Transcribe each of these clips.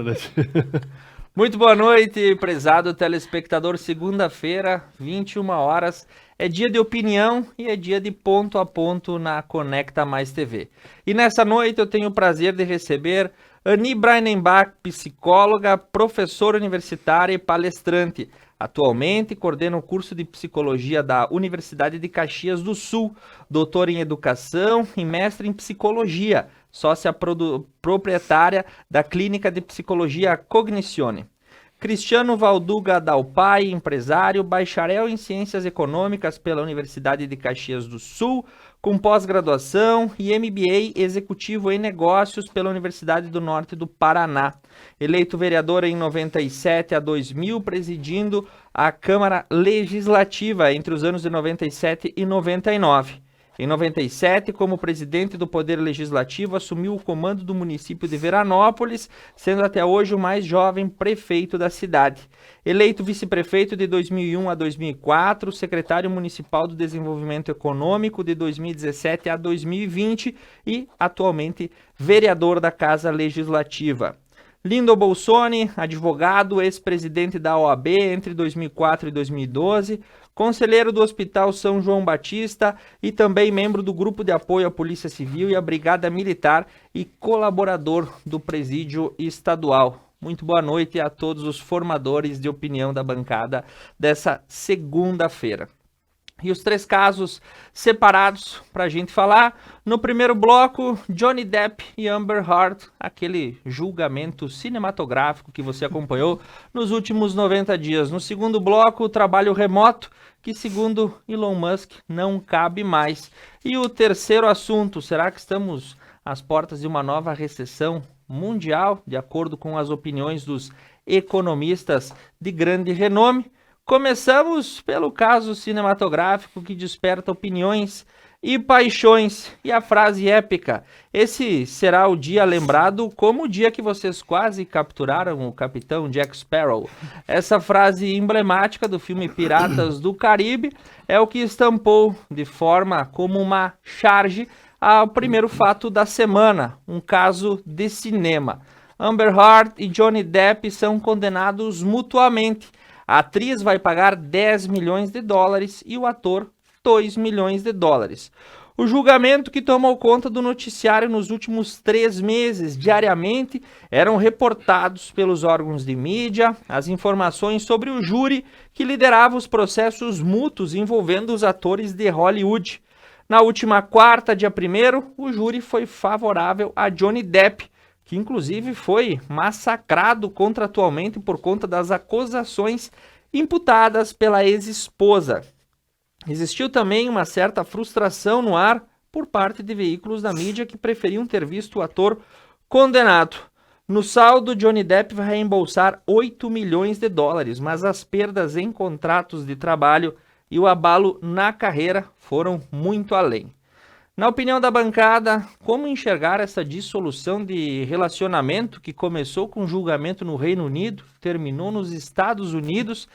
noite. Muito boa noite, prezado telespectador. Segunda-feira, 21 horas. É dia de opinião e é dia de ponto a ponto na Conecta Mais TV. E nessa noite eu tenho o prazer de receber Ani Brainenbach, psicóloga, professora universitária e palestrante. Atualmente coordena o curso de psicologia da Universidade de Caxias do Sul, doutora em educação e mestre em psicologia, sócia proprietária da Clínica de Psicologia Cognizione. Cristiano Valduga Dalpai, empresário, bacharel em Ciências Econômicas pela Universidade de Caxias do Sul, com pós-graduação e MBA executivo em negócios pela Universidade do Norte do Paraná. Eleito vereador em 97 a 2000, presidindo a Câmara Legislativa entre os anos de 97 e 99. Em 97, como presidente do Poder Legislativo, assumiu o comando do município de Veranópolis, sendo até hoje o mais jovem prefeito da cidade. Eleito vice-prefeito de 2001 a 2004, secretário municipal do Desenvolvimento Econômico de 2017 a 2020 e, atualmente, vereador da Casa Legislativa. Lindo Bolsoni, advogado, ex-presidente da OAB entre 2004 e 2012, conselheiro do Hospital São João Batista e também membro do Grupo de Apoio à Polícia Civil e à Brigada Militar e colaborador do Presídio Estadual. Muito boa noite a todos os formadores de opinião da bancada dessa segunda-feira. E os três casos separados para a gente falar. No primeiro bloco, Johnny Depp e Amber Heard, aquele julgamento cinematográfico que você acompanhou nos últimos 90 dias. No segundo bloco, o trabalho remoto, que segundo Elon Musk não cabe mais. E o terceiro assunto, será que estamos às portas de uma nova recessão mundial, de acordo com as opiniões dos economistas de grande renome? Começamos pelo caso cinematográfico que desperta opiniões e paixões. E a frase épica: esse será o dia lembrado como o dia que vocês quase capturaram o capitão Jack Sparrow. Essa frase emblemática do filme Piratas do Caribe é o que estampou de forma como uma charge ao primeiro fato da semana, um caso de cinema. Amber Heard e Johnny Depp são condenados mutuamente. A atriz vai pagar 10 milhões de dólares e o ator 2 milhões de dólares. O julgamento que tomou conta do noticiário nos últimos 3 meses, diariamente, eram reportados pelos órgãos de mídia as informações sobre o júri que liderava os processos mútuos envolvendo os atores de Hollywood. Na última quarta, dia 1º, o júri foi favorável a Johnny Depp, que inclusive foi massacrado contratualmente por conta das acusações imputadas pela ex-esposa. Existiu também uma certa frustração no ar por parte de veículos da mídia que preferiam ter visto o ator condenado. No saldo, Johnny Depp vai reembolsar 8 milhões de dólares, mas as perdas em contratos de trabalho e o abalo na carreira foram muito além. Na opinião da bancada, como enxergar essa dissolução de relacionamento que começou com julgamento no Reino Unido, terminou nos Estados Unidos,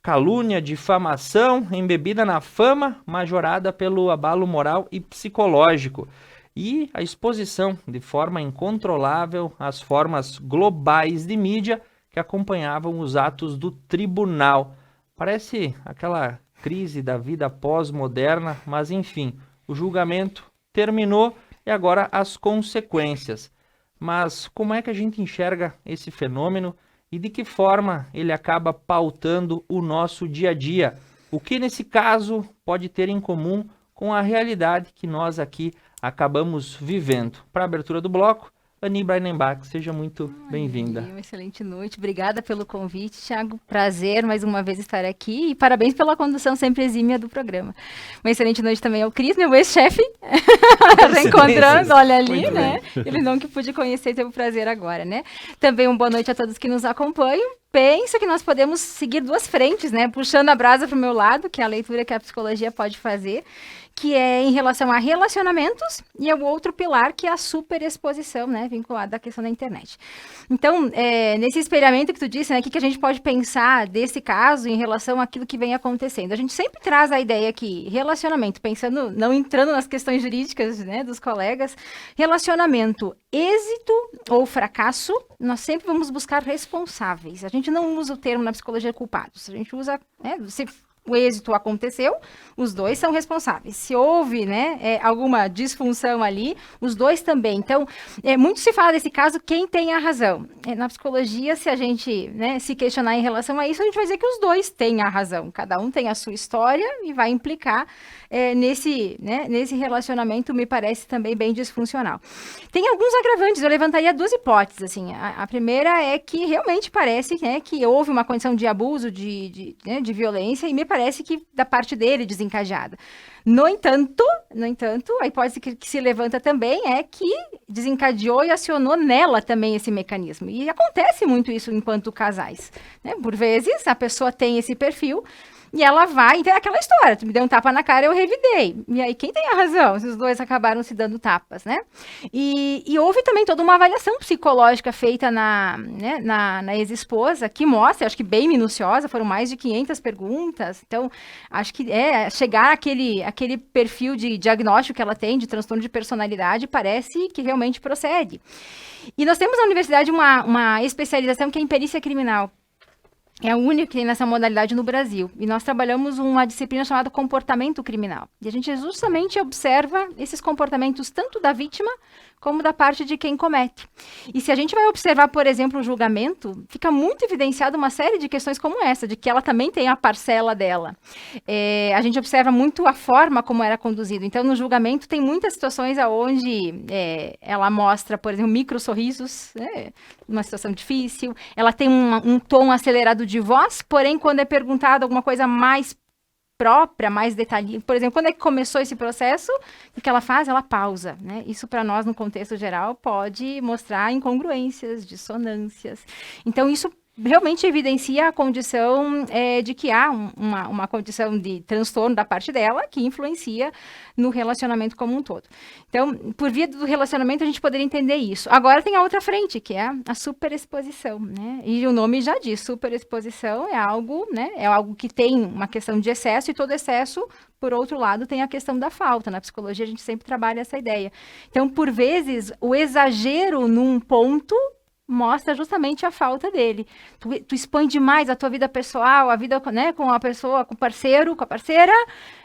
calúnia, difamação, embebida na fama, majorada pelo abalo moral e psicológico, e a exposição de forma incontrolável às formas globais de mídia que acompanhavam os atos do tribunal. Parece aquela crise da vida pós-moderna, mas enfim, o julgamento terminou e agora as consequências. Mas como é que a gente enxerga esse fenômeno e de que forma ele acaba pautando o nosso dia a dia? O que nesse caso pode ter em comum com a realidade que nós aqui acabamos vivendo? Para a abertura do bloco, Ani Brainenbach, seja muito bem-vinda. Uma excelente noite, obrigada pelo convite, Thiago, prazer mais uma vez estar aqui e parabéns pela condução sempre exímia do programa. Uma excelente noite também ao Cris, meu ex-chefe, reencontrando, olha ali, muito né? Bem. Ele não que pude conhecer, teve o prazer agora, né? Também uma boa noite a todos que nos acompanham. Penso que nós podemos seguir duas frentes, né? Puxando a brasa para o meu lado, que é a leitura que a psicologia pode fazer, que é em relação a relacionamentos, e é o outro pilar, que é a superexposição, né, vinculada à questão da internet. Então, nesse espelhamento que tu disse, né, o que a gente pode pensar desse caso em relação àquilo que vem acontecendo? A gente sempre traz a ideia que relacionamento, pensando, não entrando nas questões jurídicas, né, dos colegas, relacionamento, êxito ou fracasso, nós sempre vamos buscar responsáveis. A gente não usa o termo na psicologia culpados, a gente usa, né, se o êxito aconteceu, os dois são responsáveis. Se houve, né, alguma disfunção ali, os dois também. Então, muito se fala desse caso, quem tem a razão. Na psicologia, se a gente, né, se questionar em relação a isso, a gente vai dizer que os dois têm a razão. Cada um tem a sua história e vai implicar nesse relacionamento, me parece também bem disfuncional. Tem alguns agravantes, eu levantaria duas hipóteses. Assim. A primeira é que realmente parece, né, que houve uma condição de abuso, de violência, e me parece que da parte dele desencadeada. No entanto, a hipótese que se levanta também é que desencadeou e acionou nela também esse mecanismo. E acontece muito isso enquanto casais. Né? Por vezes, a pessoa tem esse perfil, e ela vai, então é aquela história, tu me deu um tapa na cara, eu revidei. E aí, quem tem a razão? Se os dois acabaram se dando tapas, né? E houve também toda uma avaliação psicológica feita na ex-esposa, que mostra, acho que bem minuciosa, foram mais de 500 perguntas. Então, acho que chegar àquele perfil de diagnóstico que ela tem, de transtorno de personalidade, parece que realmente procede. E nós temos na universidade uma especialização que é em perícia criminal. É a única que tem nessa modalidade no Brasil. E nós trabalhamos uma disciplina chamada comportamento criminal. E a gente justamente observa esses comportamentos tanto da vítima como da parte de quem comete. E se a gente vai observar, por exemplo, o julgamento, fica muito evidenciado uma série de questões como essa, de que ela também tem a parcela dela. A gente observa muito a forma como era conduzido. Então, no julgamento, tem muitas situações onde ela mostra, por exemplo, micro sorrisos, uma situação difícil. Ela tem um tom acelerado de voz, porém, quando é perguntado alguma coisa mais própria, mais detalhada. Por exemplo, quando é que começou esse processo, o que ela faz? Ela pausa, né? Isso, para nós, no contexto geral, pode mostrar incongruências, dissonâncias. Então, isso realmente evidencia a condição de que há uma condição de transtorno da parte dela que influencia no relacionamento como um todo. Então, por via do relacionamento, a gente poderia entender isso. Agora tem a outra frente, que é a superexposição, né? E o nome já diz, superexposição é algo, né? É algo que tem uma questão de excesso, e todo excesso, por outro lado, tem a questão da falta. Na psicologia, a gente sempre trabalha essa ideia. Então, por vezes, o exagero num ponto mostra justamente a falta dele. Tu expõe demais a tua vida pessoal, a vida, né, com a pessoa, com o parceiro, com a parceira,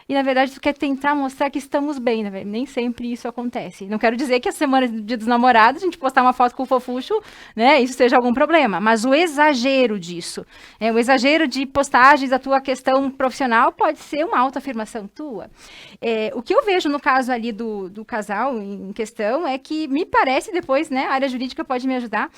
e na verdade tu quer tentar mostrar que estamos bem, né? Nem sempre isso acontece. Não quero dizer que a semana do Dia dos Namorados, a gente postar uma foto com o fofucho, né, isso seja algum problema, mas o exagero disso, o exagero de postagens da tua questão profissional pode ser uma autoafirmação tua. O que eu vejo no caso ali do casal em questão é que me parece, depois, né, a área jurídica pode me ajudar,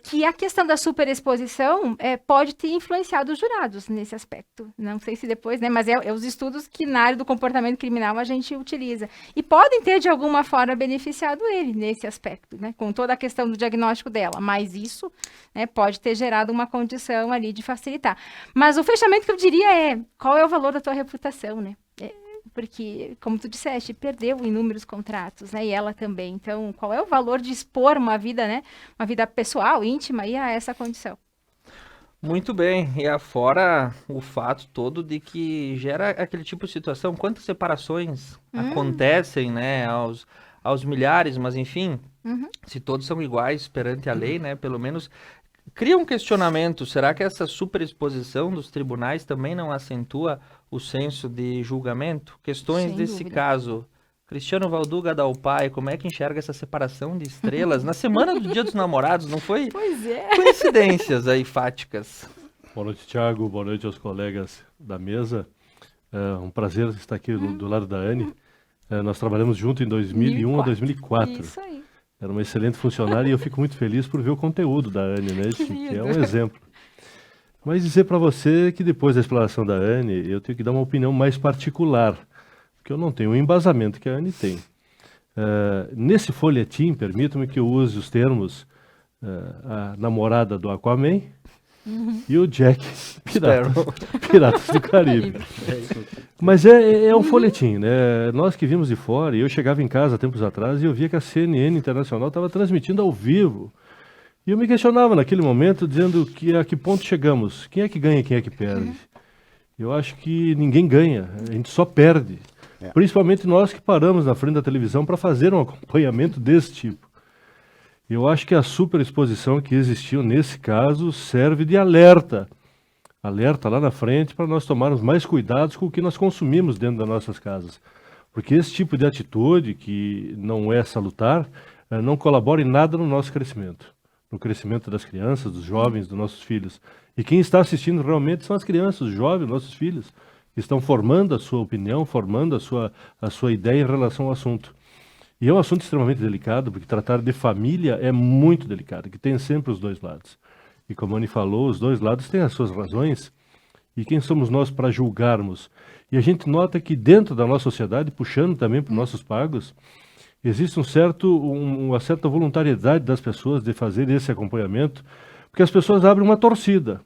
que a questão da superexposição pode ter influenciado os jurados nesse aspecto. Não sei se depois, né, mas é os estudos que na área do comportamento criminal a gente utiliza. E podem ter, de alguma forma, beneficiado ele nesse aspecto, né, com toda a questão do diagnóstico dela. Mas isso, né, pode ter gerado uma condição ali de facilitar. Mas o fechamento que eu diria qual é o valor da tua reputação, né? Porque, como tu disseste, perdeu inúmeros contratos, né? E ela também. Então, qual é o valor de expor uma vida, né? Uma vida pessoal, íntima, e a essa condição? Muito bem, e afora o fato todo de que gera aquele tipo de situação, quantas separações acontecem, né, aos milhares, mas enfim, se todos são iguais perante a lei, né, pelo menos cria um questionamento, será que essa superexposição dos tribunais também não acentua o senso de julgamento? Questões Sem desse dúvida. caso. Cristiano Valduga Dalpai, como é que enxerga essa separação de estrelas na semana do Dia dos Namorados? Não foi Pois é. coincidências aí fáticas? Boa noite, Thiago. Boa noite aos colegas da mesa. É um prazer estar aqui do lado da Anne. Nós trabalhamos junto em 2001 a 2004. Isso aí. Era uma excelente funcionária e eu fico muito feliz por ver o conteúdo da Anne, né? Que é um exemplo. Mas dizer para você que depois da explanação da Anne, eu tenho que dar uma opinião mais particular, porque eu não tenho o embasamento que a Anne tem. Nesse folhetim, permita-me que eu use os termos a namorada do Aquaman e o Jack Piratas do Caribe. Mas é um folhetim, né? Nós que vimos de fora, e eu chegava em casa tempos atrás e eu via que a CNN Internacional estava transmitindo ao vivo. E eu me questionava naquele momento, dizendo que a que ponto chegamos? Quem é que ganha e quem é que perde? Eu acho que ninguém ganha, a gente só perde. Principalmente nós que paramos na frente da televisão para fazer um acompanhamento desse tipo. Eu acho que a superexposição que existiu nesse caso serve de alerta. Alerta lá na frente para nós tomarmos mais cuidados com o que nós consumimos dentro das nossas casas. Porque esse tipo de atitude, que não é salutar, não colabora em nada no nosso crescimento. No crescimento das crianças, dos jovens, dos nossos filhos. E quem está assistindo realmente são as crianças, os jovens, nossos filhos, que estão formando a sua opinião, formando a sua ideia em relação ao assunto. E é um assunto extremamente delicado, porque tratar de família é muito delicado, que tem sempre os dois lados. E como a Anny falou, os dois lados têm as suas razões, e quem somos nós para julgarmos? E a gente nota que dentro da nossa sociedade, puxando também para os nossos pagos, existe uma certa voluntariedade das pessoas de fazer esse acompanhamento, porque as pessoas abrem uma torcida.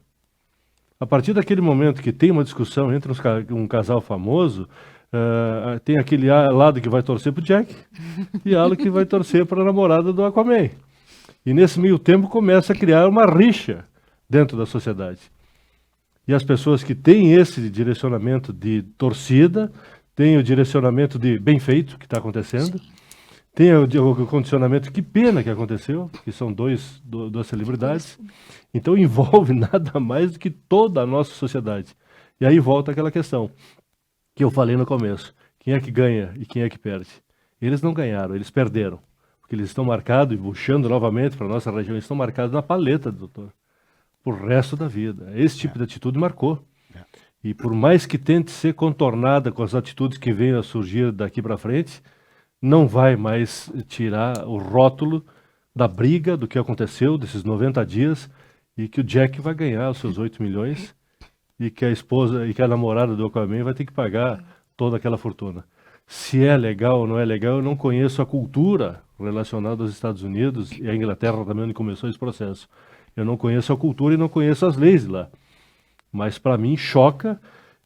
A partir daquele momento que tem uma discussão entre um casal famoso, tem aquele lado que vai torcer para o Jack e lado que vai torcer para a namorada do Aquaman. E nesse meio tempo começa a criar uma rixa dentro da sociedade. E as pessoas que têm esse direcionamento de torcida, têm o direcionamento de bem feito, que está acontecendo, tem o condicionamento, que pena que aconteceu, que são duas celebridades. Então envolve nada mais do que toda a nossa sociedade. E aí volta aquela questão que eu falei no começo. Quem é que ganha e quem é que perde? Eles não ganharam, eles perderam. Porque eles estão marcados, e puxando novamente para a nossa região, eles estão marcados na paleta, doutor, por resto da vida. Esse tipo de atitude marcou. E por mais que tente ser contornada com as atitudes que venham a surgir daqui para frente, não vai mais tirar o rótulo da briga, do que aconteceu, desses 90 dias, e que o Jack vai ganhar os seus 8 milhões, e que a esposa e que a namorada do Aquaman vai ter que pagar toda aquela fortuna. Se é legal ou não é legal, eu não conheço a cultura relacionada aos Estados Unidos, e a Inglaterra também, onde começou esse processo. Eu não conheço a cultura e não conheço as leis lá. Mas para mim choca,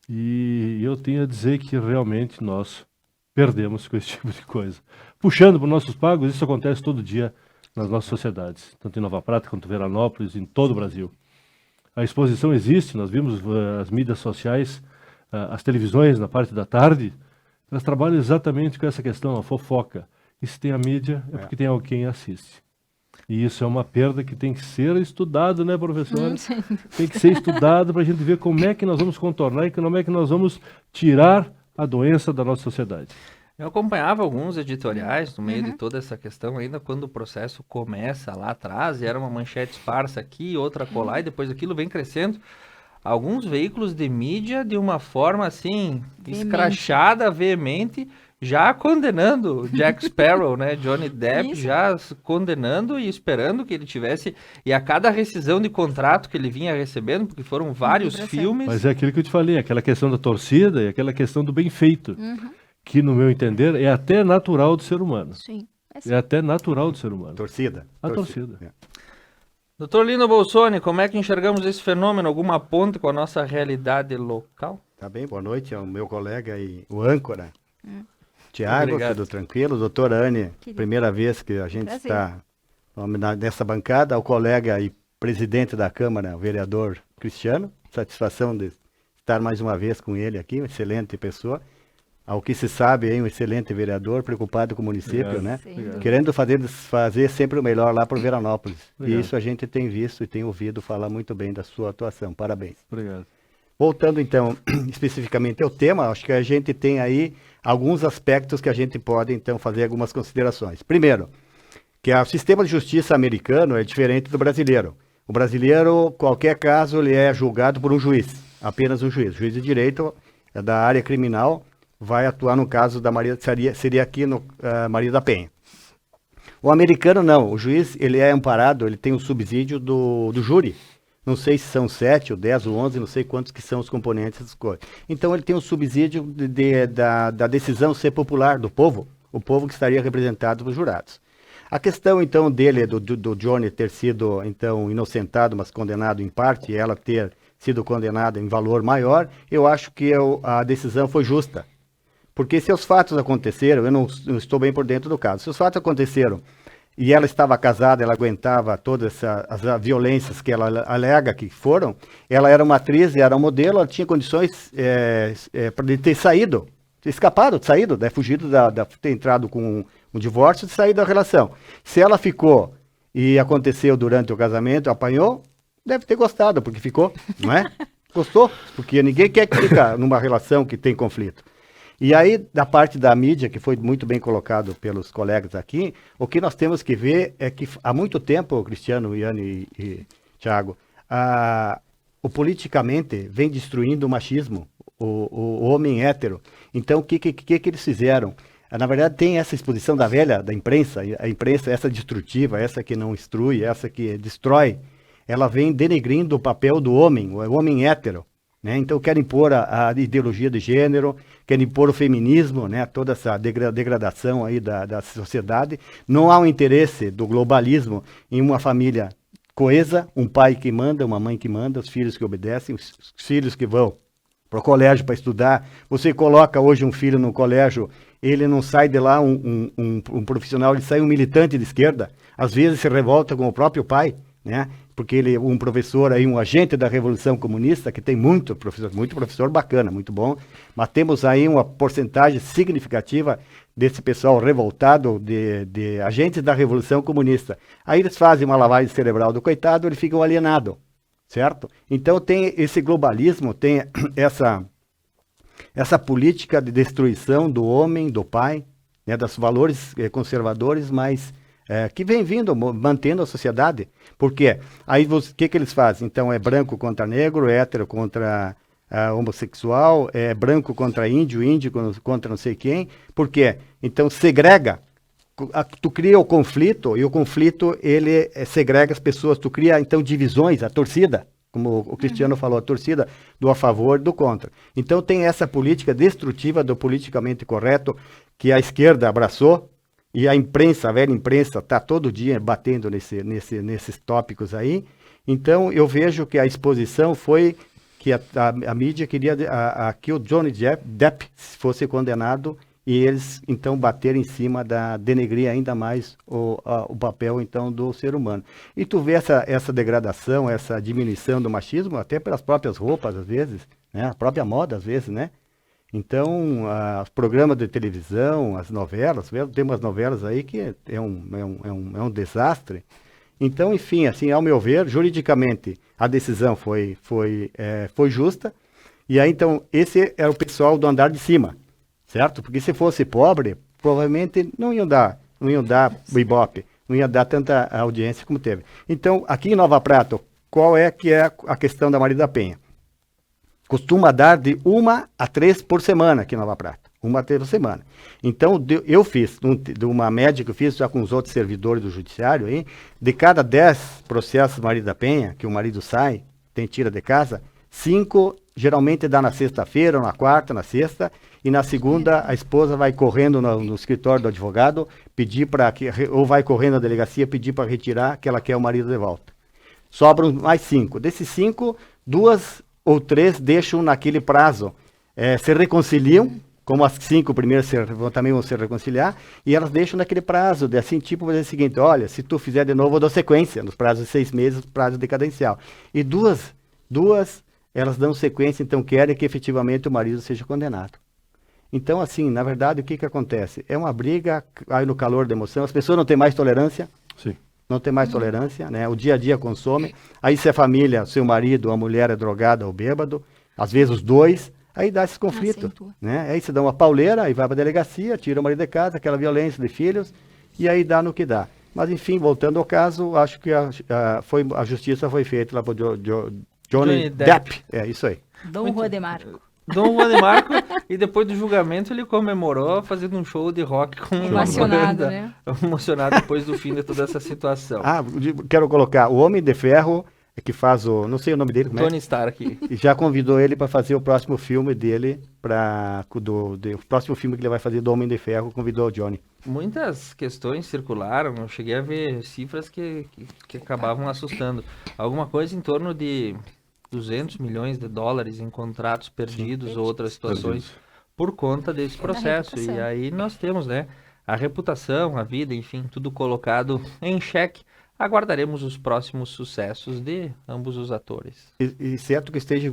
e eu tenho a dizer que realmente nós perdemos com esse tipo de coisa. Puxando para os nossos pagos, isso acontece todo dia nas nossas sociedades, tanto em Nova Prata quanto em Veranópolis, em todo o Brasil. A exposição existe, nós vimos as mídias sociais, as televisões na parte da tarde, elas trabalham exatamente com essa questão, a fofoca. E se tem a mídia, é porque tem alguém que assiste. E isso é uma perda que tem que ser estudado, né, professor? Tem que ser estudado para a gente ver como é que nós vamos contornar e como é que nós vamos tirar a doença da nossa sociedade. Eu acompanhava alguns editoriais no meio de toda essa questão, ainda quando o processo começa lá atrás, e era uma manchete esparsa aqui, outra colar, e depois aquilo vem crescendo. Alguns veículos de mídia, de uma forma assim, escrachada, veemente, já condenando Jack Sparrow, né, Johnny Depp, já condenando e esperando que ele tivesse, e a cada rescisão de contrato que ele vinha recebendo, porque foram vários filmes... Mas é aquilo que eu te falei, aquela questão da torcida e aquela questão do bem feito, que no meu entender é até natural do ser humano. Sim. É até natural do ser humano. Torcida. A torcida. Doutor Lino Bolsoni, como é que enxergamos esse fenômeno? Alguma ponte com a nossa realidade local? Tá bem, boa noite ao meu colega e o âncora. Tiago, tudo tranquilo? Doutora Anny, primeira vez que a gente está nessa bancada, ao colega e presidente da Câmara, o vereador Cristiano, satisfação de estar mais uma vez com ele aqui, uma excelente pessoa. Ao que se sabe, um excelente vereador, preocupado com o município, né? Querendo fazer sempre o melhor lá por Veranópolis. E isso a gente tem visto e tem ouvido falar muito bem da sua atuação. Parabéns. Obrigado. Voltando então especificamente ao tema, acho que a gente tem aí alguns aspectos que a gente pode então fazer algumas considerações. Primeiro, que o sistema de justiça americano é diferente do brasileiro. O brasileiro, qualquer caso, ele é julgado por um juiz, apenas um juiz. O juiz de direito é da área criminal, vai atuar no caso da Maria, seria aqui no Maria da Penha. O americano não, o juiz ele é amparado, ele tem o subsídio do júri. Não sei se são 7 ou 10 ou 11, não sei quantos que são os componentes das coisas. Então ele tem o subsídio da decisão ser popular do povo, o povo que estaria representado pelos jurados. A questão, então, dele, do Johnny ter sido, então, inocentado, mas condenado em parte, e ela ter sido condenada em valor maior, eu acho que a decisão foi justa. Porque se os fatos aconteceram, eu não estou bem por dentro do caso, se os fatos aconteceram e ela estava casada, ela aguentava todas as violências que ela alega que foram, ela era uma atriz, era um modelo, ela tinha condições para ter saído, ter escapado, saído, fugido, ter entrado com um divórcio e sair da relação. Se ela ficou e aconteceu durante o casamento, apanhou, deve ter gostado, porque ficou, não é? Gostou, porque ninguém quer que fique numa relação que tem conflito. E aí, da parte da mídia, que foi muito bem colocado pelos colegas aqui, o que nós temos que ver é que há muito tempo, Cristiano, Iane e Thiago, o politicamente vem destruindo o machismo, o homem hétero. Então, o que eles fizeram? Na verdade, tem essa exposição da imprensa, a imprensa, essa destrutiva, essa que não instrui, essa que destrói, ela vem denegrindo o papel do homem, o homem hétero. Né? Então, querem impor a ideologia de gênero, querem impor o feminismo, né? Toda essa degradação aí da sociedade. Não há um interesse do globalismo em uma família coesa, um pai que manda, uma mãe que manda, os filhos que obedecem, os filhos que vão para o colégio para estudar. Você coloca hoje um filho no colégio, ele não sai de lá um profissional, ele sai um militante de esquerda, às vezes se revolta com o próprio pai, né? Porque ele um professor aí, um agente da Revolução Comunista, que tem muito professor bacana, muito bom, mas temos aí uma porcentagem significativa desse pessoal revoltado de agentes da Revolução Comunista. Aí eles fazem uma lavagem cerebral do coitado, ele fica alienado, certo? Então tem esse globalismo, tem essa política de destruição do homem, do pai, né, dos valores conservadores, mas que vem vindo, mantendo a sociedade. Por quê? Aí o que eles fazem? Então é branco contra negro, hétero contra homossexual, é branco contra índio, índio contra não sei quem. Por quê? Então segrega. Tu cria o conflito, e o conflito ele segrega as pessoas. Tu cria então divisões, a torcida, como o Cristiano falou, a torcida do a favor e do contra. Então tem essa política destrutiva do politicamente correto que a esquerda abraçou. E a imprensa, a velha imprensa, está todo dia batendo nesses tópicos aí. Então, eu vejo que a exposição foi que a mídia queria que o Johnny Depp fosse condenado e eles, então, baterem em cima denegrir ainda mais o papel, então, do ser humano. E tu vê essa degradação, essa diminuição do machismo, até pelas próprias roupas, às vezes, né? A própria moda, às vezes, né? Então, os programas de televisão, as novelas, tem umas novelas aí que é um desastre. Então, enfim, assim, ao meu ver, juridicamente, a decisão foi justa. E aí, então, esse era o pessoal do andar de cima, certo? Porque se fosse pobre, provavelmente não iam dar Ibope, não ia dar tanta audiência como teve. Então, aqui em Nova Prata, qual é a questão da Maria da Penha? Costuma dar de 1 a 3 por semana aqui em Nova Prata. 1 a 3 por semana. Então, eu fiz, de uma média que eu fiz já com os outros servidores do judiciário, aí, de cada 10 processos Maria da Penha, que o marido sai, tira de casa, 5 geralmente dá na sexta-feira, ou na quarta, na sexta, e na segunda a esposa vai correndo no escritório do advogado, ou vai correndo na delegacia, pedir para retirar, que ela quer o marido de volta. Sobram mais 5. Desses 5, 2 ou 3 deixam naquele prazo, se reconciliam, como as 5 primeiras também vão se reconciliar, e elas deixam naquele prazo, assim, tipo, fazer o seguinte, olha, se tu fizer de novo, eu dou sequência, nos prazos de 6 meses, prazo decadencial. E duas, elas dão sequência, então querem que efetivamente o marido seja condenado. Então, assim, na verdade, o que acontece? É uma briga, aí no calor da emoção, as pessoas não têm mais tolerância. Sim. Não tem mais tolerância, né? O dia a dia consome. Aí se a família, seu marido, a mulher é drogada ou bêbado, às vezes os dois, aí dá esse conflito, né? Aí se dá uma pauleira, aí vai para a delegacia, tira o marido de casa, aquela violência de filhos, e aí dá no que dá. Mas enfim, voltando ao caso, acho que a justiça foi feita lá para Johnny Depp. É isso aí. Dom Juan de Marco. Dom Juan de Marco, e depois do julgamento ele comemorou fazendo um show de rock com emocionado, né? Emocionado depois do fim de toda essa situação. Quero colocar, o Homem de Ferro, que faz não sei o nome dele, como é? Tony Stark. E já convidou ele para fazer o próximo filme dele, o próximo filme que ele vai fazer do Homem de Ferro, convidou o Johnny. Muitas questões circularam, eu cheguei a ver cifras que acabavam assustando. Alguma coisa em torno de 200 milhões de dólares em contratos perdidos ou outras situações por conta desse processo. E aí nós temos, né, a reputação, a vida, enfim, tudo colocado em xeque. Aguardaremos os próximos sucessos de ambos os atores. E certo que esteja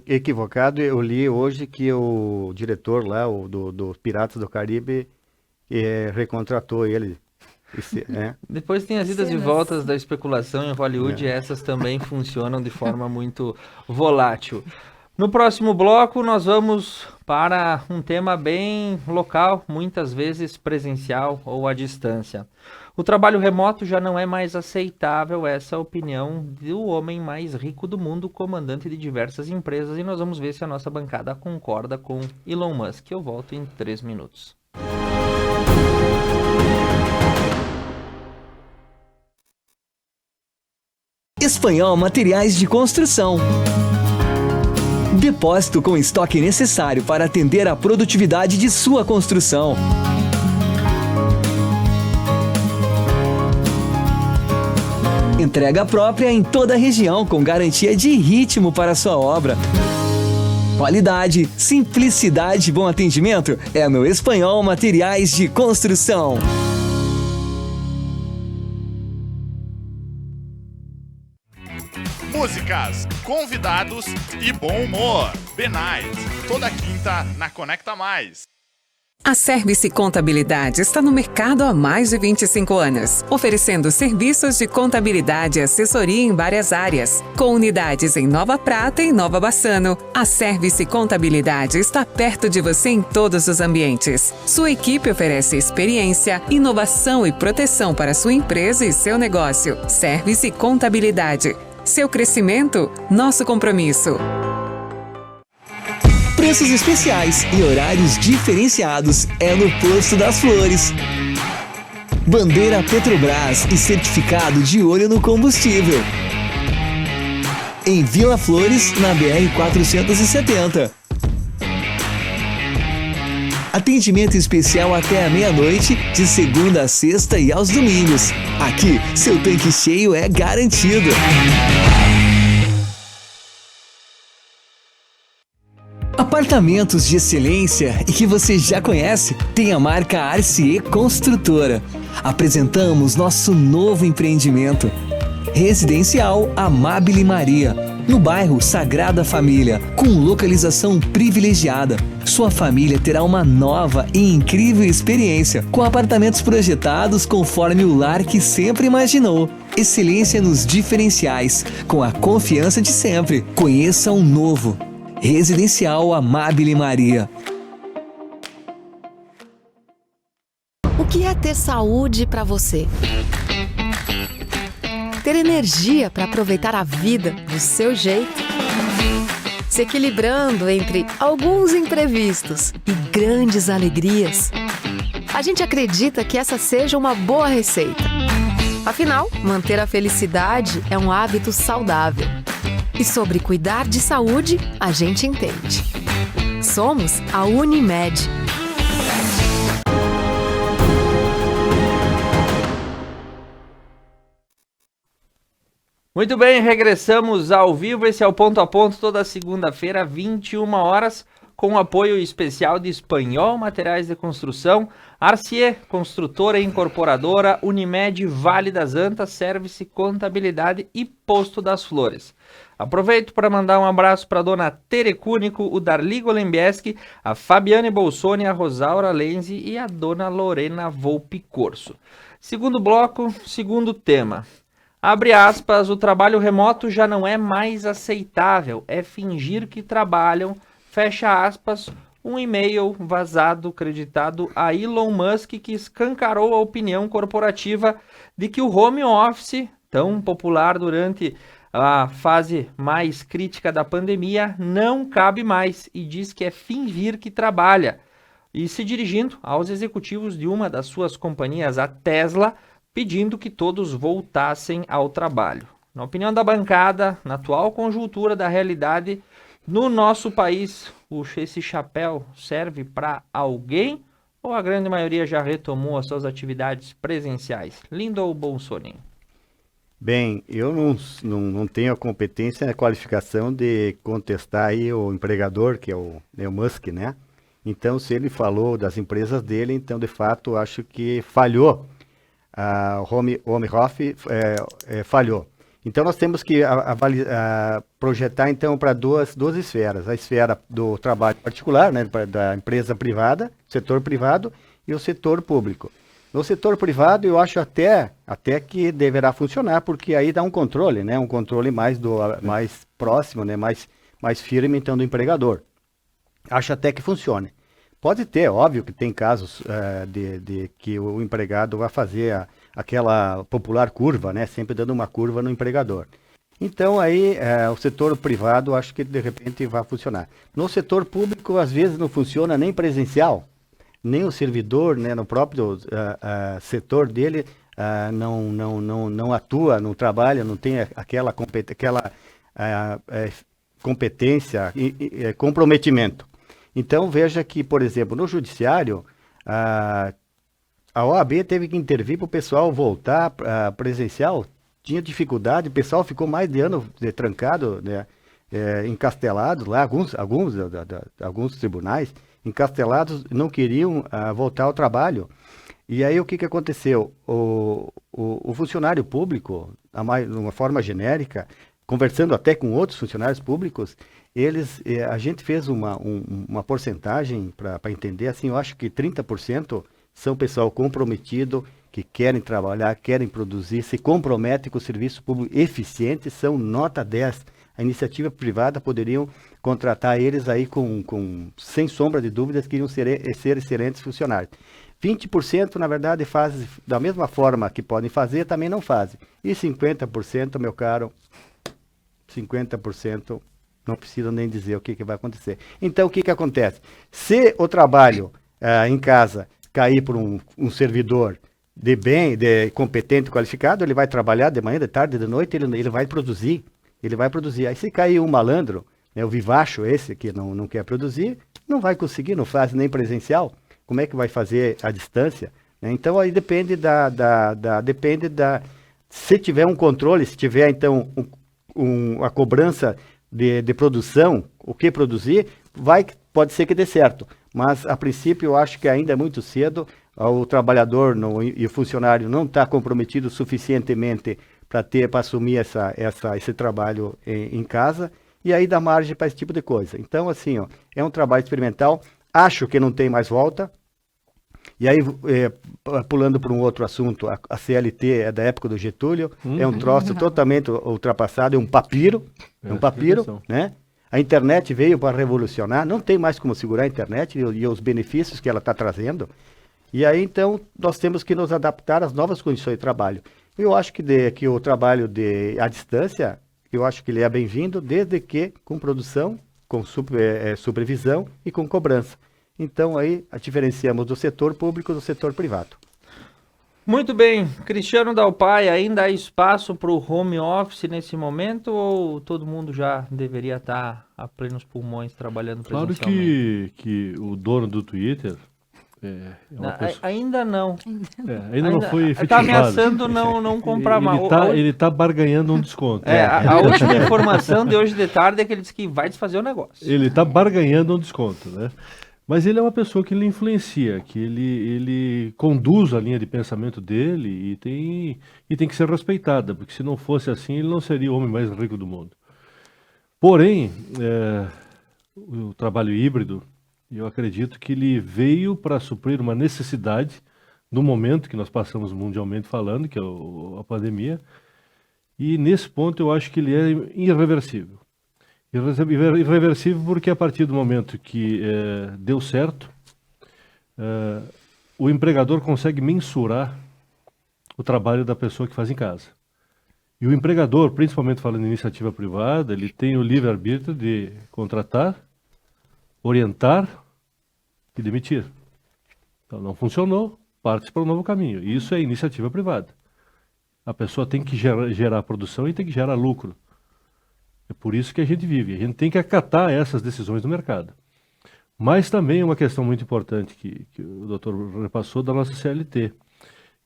equivocado, eu li hoje que o diretor lá, do Piratas do Caribe, recontratou ele. Depois tem as idas e voltas da especulação em Hollywood, e essas também funcionam de forma muito volátil. No próximo bloco, nós vamos para um tema bem local, muitas vezes presencial ou à distância. O trabalho remoto já não é mais aceitável, essa é a opinião do homem mais rico do mundo, comandante de diversas empresas, e nós vamos ver se a nossa bancada concorda com Elon Musk. Eu volto em 3 minutos. Espanhol Materiais de Construção. Depósito com estoque necessário para atender a produtividade de sua construção. Entrega própria em toda a região com garantia de ritmo para sua obra. Qualidade, simplicidade e bom atendimento é no Espanhol Materiais de Construção. Músicas, convidados e bom humor. Benite, toda quinta na Conecta Mais. A Service Contabilidade está no mercado há mais de 25 anos, oferecendo serviços de contabilidade e assessoria em várias áreas. Com unidades em Nova Prata e Nova Bassano, a Service Contabilidade está perto de você em todos os ambientes. Sua equipe oferece experiência, inovação e proteção para sua empresa e seu negócio. Service Contabilidade. Seu crescimento, nosso compromisso. Preços especiais e horários diferenciados é no Posto das Flores. Bandeira Petrobras e certificado de olho no combustível. Em Vila Flores, na BR-470. Atendimento especial até a meia-noite, de segunda a sexta e aos domingos. Aqui, seu tanque cheio é garantido. Apartamentos de excelência e que você já conhece, tem a marca Arcier Construtora. Apresentamos nosso novo empreendimento. Residencial Amabile Maria, no bairro Sagrada Família, com localização privilegiada. Sua família terá uma nova e incrível experiência, com apartamentos projetados conforme o lar que sempre imaginou. Excelência nos diferenciais, com a confiança de sempre. Conheça um novo. Residencial Amabile Maria. O que é ter saúde para você? Ter energia para aproveitar a vida do seu jeito? Se equilibrando entre alguns imprevistos e grandes alegrias? A gente acredita que essa seja uma boa receita. Afinal, manter a felicidade é um hábito saudável. E sobre cuidar de saúde, a gente entende. Somos a Unimed. Muito bem, regressamos ao vivo. Esse é o Ponto a Ponto, toda segunda-feira, 21 horas, com apoio especial de Espanhol Materiais de Construção, Arcier, construtora e incorporadora, Unimed, Vale das Antas, Service Contabilidade e Posto das Flores. Aproveito para mandar um abraço para a dona Tere Cúnico, o Darli Golembieski, a Fabiane Bolsoni, a Rosaura Lenzi e a dona Lorena Volpi Corso. Segundo bloco, segundo tema. Abre aspas, o trabalho remoto já não é mais aceitável, é fingir que trabalham, fecha aspas, um e-mail vazado creditado a Elon Musk que escancarou a opinião corporativa de que o home office, tão popular durante a fase mais crítica da pandemia, não cabe mais e diz que é fingir que trabalha. E se dirigindo aos executivos de uma das suas companhias, a Tesla, pedindo que todos voltassem ao trabalho. Na opinião da bancada, na atual conjuntura da realidade, no nosso país, esse chapéu serve para alguém ou a grande maioria já retomou as suas atividades presenciais? Lindon Bolsonaro. Bem, eu não tenho a competência e a qualificação de contestar aí o empregador, que é o Musk, né? Então, se ele falou das empresas dele, então, de fato, acho que falhou. O home office falhou. Então, nós temos que projetar, então, para duas esferas. A esfera do trabalho particular, né, da empresa privada, setor privado, e o setor público. No setor privado, eu acho até que deverá funcionar, porque aí dá um controle, né? Um controle mais próximo, né? Mais firme, então, do empregador. Acho até que funcione. Pode ter, óbvio que tem casos de que o empregado vai fazer aquela popular curva, né? Sempre dando uma curva no empregador. Então, aí, o setor privado, acho que de repente vai funcionar. No setor público, às vezes, não funciona nem presencial. Nem o servidor, né, no próprio setor dele, não atua, não trabalha, não tem aquela competência e comprometimento. Então, veja que, por exemplo, no judiciário, a OAB teve que intervir para o pessoal voltar presencial, tinha dificuldade, o pessoal ficou mais de ano trancado, né, encastelados lá, alguns tribunais, encastelados, não queriam voltar ao trabalho. E aí o que aconteceu? O funcionário público, de uma forma genérica, conversando até com outros funcionários públicos, a gente fez uma porcentagem para entender, assim, eu acho que 30% são pessoal comprometido, que querem trabalhar, querem produzir, se comprometem com o serviço público eficiente, são nota 10. A iniciativa privada poderiam contratar eles aí sem sombra de dúvidas, que iriam ser excelentes funcionários. 20%, na verdade, fazem da mesma forma que podem fazer, também não fazem. E 50%, meu caro, 50% não precisa nem dizer o que vai acontecer. Então, o que acontece? Se o trabalho em casa cair por um servidor de competente, qualificado, ele vai trabalhar de manhã, de tarde, de noite, ele vai produzir. Ele vai produzir. Aí se cair um malandro, né, o vivacho esse que não quer produzir, não vai conseguir, não faz nem presencial. Como é que vai fazer à distância? Né? Então aí depende se tiver um controle, se tiver então a cobrança de produção, o que produzir, pode ser que dê certo. Mas a princípio eu acho que ainda é muito cedo, o trabalhador e o funcionário não está comprometido suficientemente para assumir esse trabalho em casa, e aí dá margem para esse tipo de coisa. Então, assim, é um trabalho experimental, acho que não tem mais volta, e aí, pulando para um outro assunto, a CLT é da época do Getúlio, é um troço totalmente ultrapassado, é um papiro, né? A internet veio para revolucionar, não tem mais como segurar a internet e os benefícios que ela está trazendo, e aí, então, nós temos que nos adaptar às novas condições de trabalho. Eu acho que o trabalho à distância, eu acho que ele é bem-vindo, desde que com produção, com supervisão e com cobrança. Então, aí, diferenciamos do setor público do setor privado. Muito bem. Cristiano Dalpai, ainda há espaço para o home office nesse momento ou todo mundo já deveria estar a plenos pulmões trabalhando presencialmente? Claro que o dono do Twitter... Ainda não. Ainda não foi efetivado. Está ameaçando não comprar mais. Ele está barganhando um desconto. A última informação de hoje de tarde é que ele disse que vai desfazer o negócio. Ele está barganhando um desconto, né? Mas ele é uma pessoa que ele influencia, que ele conduz a linha de pensamento dele e tem que ser respeitada, porque se não fosse assim, ele não seria o homem mais rico do mundo. Porém, o trabalho híbrido, eu acredito que ele veio para suprir uma necessidade no momento que nós passamos mundialmente falando, que é a pandemia, e nesse ponto eu acho que ele é irreversível. Irreversível porque a partir do momento que deu certo, o empregador consegue mensurar o trabalho da pessoa que faz em casa. E o empregador, principalmente falando em iniciativa privada, ele tem o livre-arbítrio de contratar, orientar e demitir. Então não funcionou, parte para um novo caminho. Isso é iniciativa privada. A pessoa tem que gerar produção e tem que gerar lucro. É por isso que a gente vive. A gente tem que acatar essas decisões do mercado. Mas também uma questão muito importante que o doutor repassou da nossa CLT.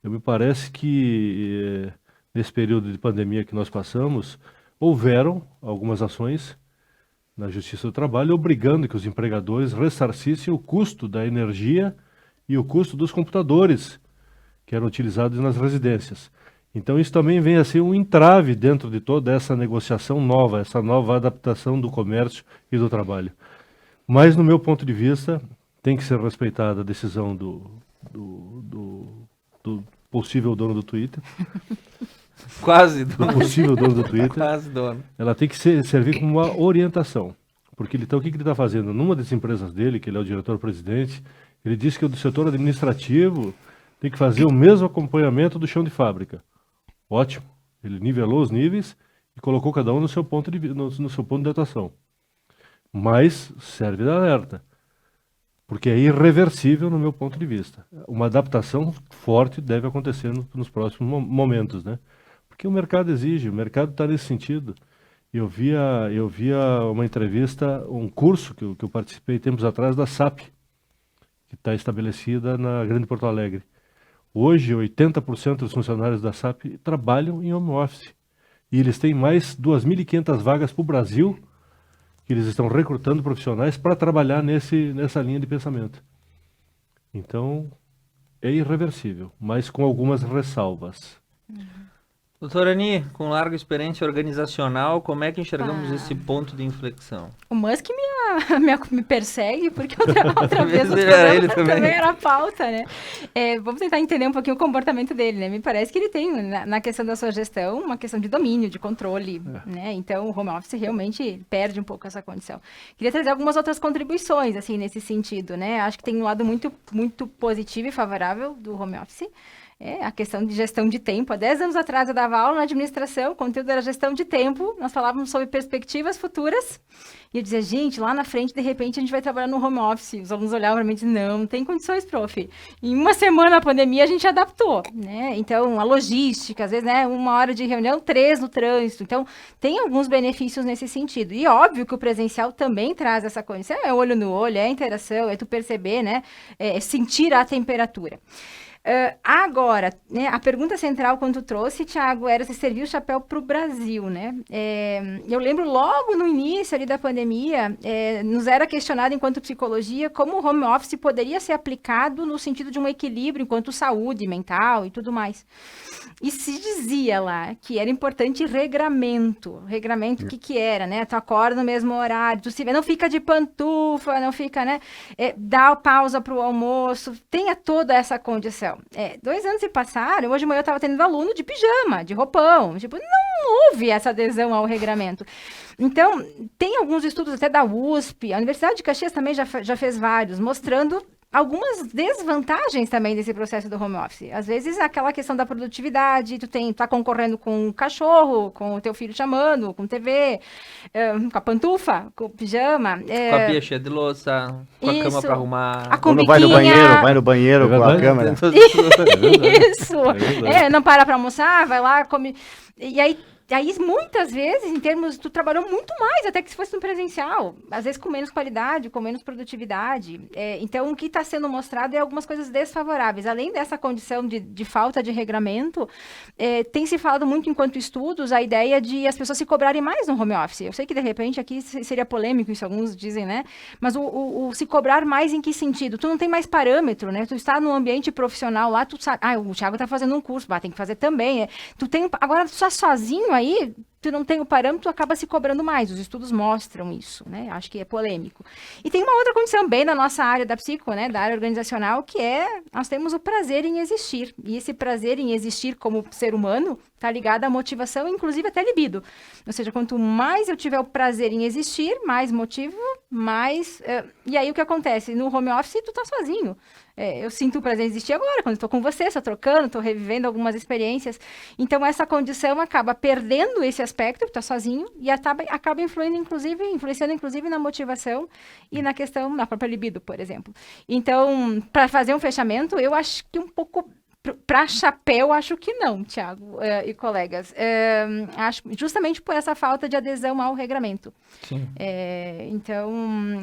Me parece que nesse período de pandemia que nós passamos, houveram algumas ações na Justiça do Trabalho obrigando que os empregadores ressarcissem o custo da energia e o custo dos computadores que eram utilizados nas residências. Então isso também vem a ser um entrave dentro de toda essa negociação nova, essa nova adaptação do comércio e do trabalho. Mas, no meu ponto de vista, tem que ser respeitada a decisão do possível dono do Twitter. Quase do possível dono do Twitter. Quase dono. Ela tem que servir como uma orientação. Porque o que ele está fazendo? Numa das empresas dele, que ele é o diretor-presidente, ele disse que o do setor administrativo tem que fazer o mesmo acompanhamento do chão de fábrica. Ótimo. Ele nivelou os níveis e colocou cada um no seu ponto de atuação. Mas serve de alerta. Porque é irreversível no meu ponto de vista. Uma adaptação forte deve acontecer nos próximos momentos, né? Porque o mercado exige, o mercado está nesse sentido. Eu via uma entrevista, um curso que eu participei tempos atrás da SAP, que está estabelecida na Grande Porto Alegre. Hoje, 80% dos funcionários da SAP trabalham em home office. E eles têm mais 2.500 vagas para o Brasil, que eles estão recrutando profissionais para trabalhar nessa linha de pensamento. Então, é irreversível, mas com algumas ressalvas. Doutora Ani, com larga experiência organizacional, como é que enxergamos esse ponto de inflexão? O Musk me persegue, porque outra vez ele também era pauta, né? Vamos tentar entender um pouquinho o comportamento dele, né? Me parece que ele tem, na questão da sua gestão, uma questão de domínio, de controle, né? Então, o home office realmente perde um pouco essa condição. Queria trazer algumas outras contribuições, assim, nesse sentido, né? Acho que tem um lado muito, muito positivo e favorável do home office. A questão de gestão de tempo. Há 10 anos atrás eu dava aula na administração, o conteúdo era gestão de tempo, nós falávamos sobre perspectivas futuras, e eu dizia, gente, lá na frente, de repente, a gente vai trabalhar no home office. Os alunos olhavam para mim e diziam, não tem condições, prof. Em uma semana, a pandemia, a gente adaptou, né? Então, a logística, às vezes, né, 1 hora de reunião, 3 no trânsito. Então, tem alguns benefícios nesse sentido. E óbvio que o presencial também traz essa condição. É olho no olho, é interação, é tu perceber, né? É sentir a temperatura. Agora, né, a pergunta central quando tu trouxe, Thiago, era se serviu o chapéu para o Brasil, né? Eu lembro logo no início ali da pandemia, nos era questionado enquanto psicologia como o home office poderia ser aplicado no sentido de um equilíbrio enquanto saúde mental e tudo mais. E se dizia lá que era importante regramento. Regramento, o que era, né? Tu acorda no mesmo horário, tu se vê, não fica de pantufa, não fica, né? Dá pausa para o almoço, tenha toda essa condição. 2 anos se passaram, hoje de manhã eu estava tendo aluno de pijama, de roupão, tipo, não houve essa adesão ao regramento. Então, tem alguns estudos até da USP, a Universidade de Caxias também já fez vários, mostrando algumas desvantagens também desse processo do home office. Às vezes, aquela questão da produtividade, tu tá concorrendo com o cachorro, com o teu filho chamando, com TV, com a pantufa, com o pijama. Com a pia cheia de louça, com a cama para arrumar. A quando vai no banheiro com a câmera. Isso. Não para almoçar, vai lá, come. E aí, muitas vezes, em termos, tu trabalhou muito mais, até que se fosse no presencial. Às vezes com menos qualidade, com menos produtividade. Então, o que está sendo mostrado é algumas coisas desfavoráveis. Além dessa condição de falta de regramento, tem se falado muito, enquanto estudos, a ideia de as pessoas se cobrarem mais no home office. Eu sei que, de repente, aqui seria polêmico, isso alguns dizem, né? Mas o se cobrar mais em que sentido? Tu não tem mais parâmetro, né? Tu está num ambiente profissional lá, tu sabe... o Thiago está fazendo um curso, tem que fazer também. Agora, tu está sozinho aí, tu não tem o parâmetro, tu acaba se cobrando mais. Os estudos mostram isso, né? Acho que é polêmico. E tem uma outra condição bem na nossa área da psico, né? Da área organizacional, que nós temos o prazer em existir. E esse prazer em existir como ser humano está ligado à motivação, inclusive até libido. Ou seja, quanto mais eu tiver o prazer em existir, mais motivo, mais... E aí o que acontece? No home office, tu tá sozinho. Eu sinto o prazer em existir agora, quando estou com você, estou trocando, estou revivendo algumas experiências. Então, essa condição acaba perdendo esse aspecto, está sozinho, e acaba influenciando, inclusive, na motivação e na questão, na própria libido, por exemplo. Então, para fazer um fechamento, eu acho que um pouco Para chapéu, acho que não, Thiago e colegas. Acho justamente por essa falta de adesão ao regramento. Sim. Então,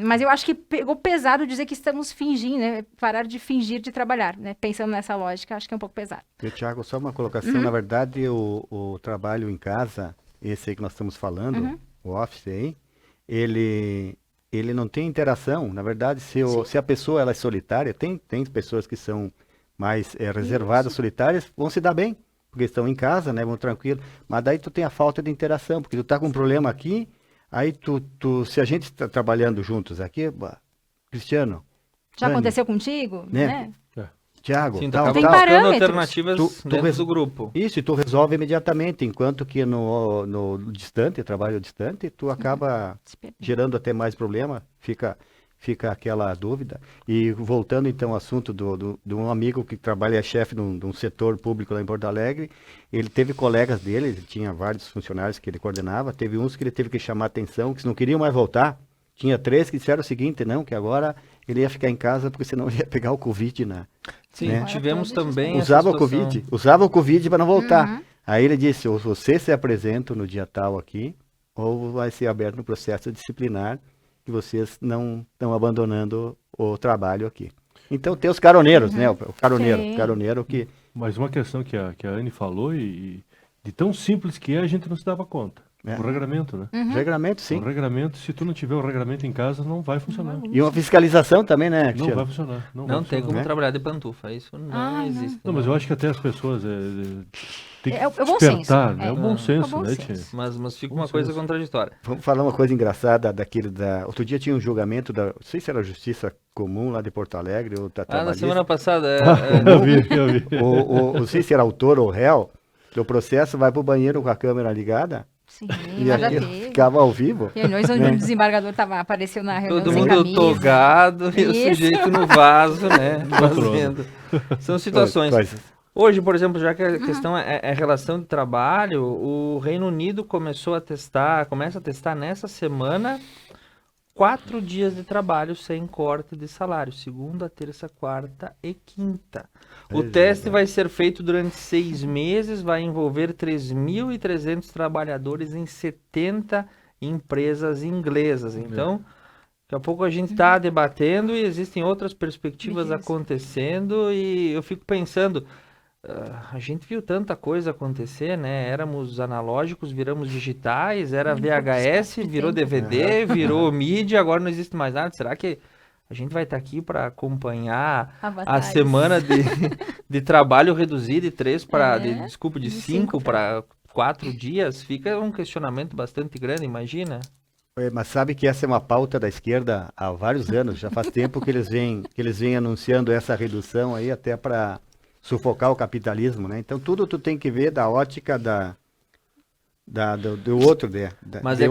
mas eu acho que pegou pesado dizer que estamos fingindo, né? Parar de fingir de trabalhar, né? Pensando nessa lógica, acho que é um pouco pesado. E, Thiago, só uma colocação. Na verdade, o trabalho em casa, esse aí que nós estamos falando, o office aí, ele não tem interação. Na verdade, se a pessoa ela é solitária, tem pessoas que são mais reservadas, solitárias, vão se dar bem, porque estão em casa, né, vão tranquilo, mas daí tu tem a falta de interação, porque tu tá com um problema aqui, aí se a gente está trabalhando juntos aqui, Cristiano... Já aconteceu contigo? Né? Thiago, Sim, tal, tem buscando parâmetros. alternativas dentro do grupo. Isso, e tu resolve imediatamente, enquanto que no distante, trabalho distante, tu acaba gerando até mais problema, fica aquela dúvida. E voltando então ao assunto de um amigo que trabalha, é chefe de um setor público lá em Porto Alegre, ele teve colegas dele, ele tinha vários funcionários que ele coordenava, teve uns que ele teve que chamar atenção, que não queriam mais voltar, tinha 3 que disseram o seguinte, não, que agora ele ia ficar em casa porque senão ele ia pegar o Covid, né? Sim, né? tivemos também Usava o Covid para não voltar. Uhum. Aí ele disse, ou você se apresenta no dia tal aqui, ou vai ser aberto no processo disciplinar, que vocês não estão abandonando o trabalho aqui. Então tem os caroneiros, né? O caroneiro que... Mas uma questão que a Anne falou e de tão simples que é, a gente não se dava conta. O regramento, né? Regramento, sim. O regramento, se tu não tiver o regramento em casa, não vai funcionar. E uma fiscalização também, né, Não Cristiano? vai funcionar. Não tem como né? trabalhar de pantufa, isso não existe. Não, mas eu acho que até as pessoas tem que É o bom senso. despertar, né? É o bom senso, bom né, senso. tia? Mas fica Bom uma coisa senso. contraditória. Vamos falar uma coisa engraçada outro dia tinha um julgamento não sei se era a Justiça Comum lá de Porto Alegre, ou da Na Trabalhista. semana passada... Eu vi. Não sei se era autor ou réu, o processo vai pro banheiro com a câmera ligada, Sim, e nada a aqui ver. ficava ao vivo. Reuniões onde o desembargador apareceu na reunião Todo sem mundo camisa. togado e o Isso. sujeito no vaso, né? Fazendo. São situações. Coisas. Hoje, por exemplo, já que a questão é relação de trabalho, o Reino Unido começa a testar nessa semana 4 dias de trabalho sem corte de salário, segunda, terça, quarta e quinta. O teste vai ser feito durante 6 meses, vai envolver 3.300 trabalhadores em 70 empresas inglesas. Então, daqui a pouco a gente está debatendo e existem outras perspectivas acontecendo e eu fico pensando, a gente viu tanta coisa acontecer, né? Éramos analógicos, viramos digitais, era VHS, virou DVD, virou mídia, agora não existe mais nada. Será que a gente vai estar aqui para acompanhar a semana de trabalho reduzido de 5 para 4 dias? Fica um questionamento bastante grande, imagina. Mas sabe que essa é uma pauta da esquerda há vários anos, já faz tempo que eles vêm anunciando essa redução aí até para sufocar o capitalismo, né? Então tudo tu tem que ver da ótica do outro,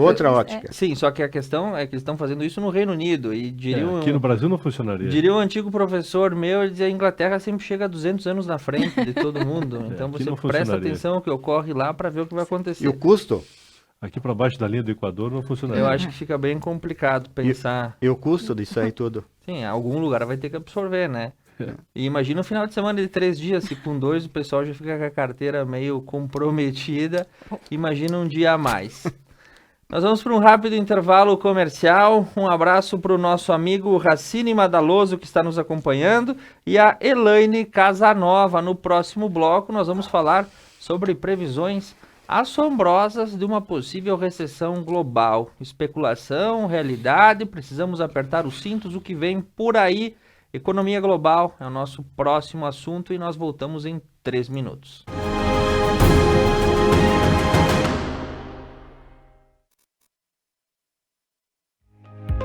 outra ótica. Sim, só que a questão é que eles estão fazendo isso no Reino Unido e Aqui no Brasil não funcionaria. Diria um antigo professor meu, ele dizia, a Inglaterra sempre chega 200 anos na frente de todo mundo. Então aqui você não presta funcionaria. atenção ao que ocorre lá para ver o que vai acontecer. E o custo? Aqui para baixo da linha do Equador não funcionaria. Eu acho que fica bem complicado pensar. E o custo disso aí tudo? Sim, algum lugar vai ter que absorver, né? E imagina um final de semana de 3 dias, se com 2 o pessoal já fica com a carteira meio comprometida, imagina um dia a mais. Nós vamos para um rápido intervalo comercial, um abraço para o nosso amigo Racine Madaloso que está nos acompanhando e a Elaine Casanova. No próximo bloco nós vamos falar sobre previsões assombrosas de uma possível recessão global. Especulação, realidade, precisamos apertar os cintos, o que vem por aí. Economia global é o nosso próximo assunto e nós voltamos em 3 minutos.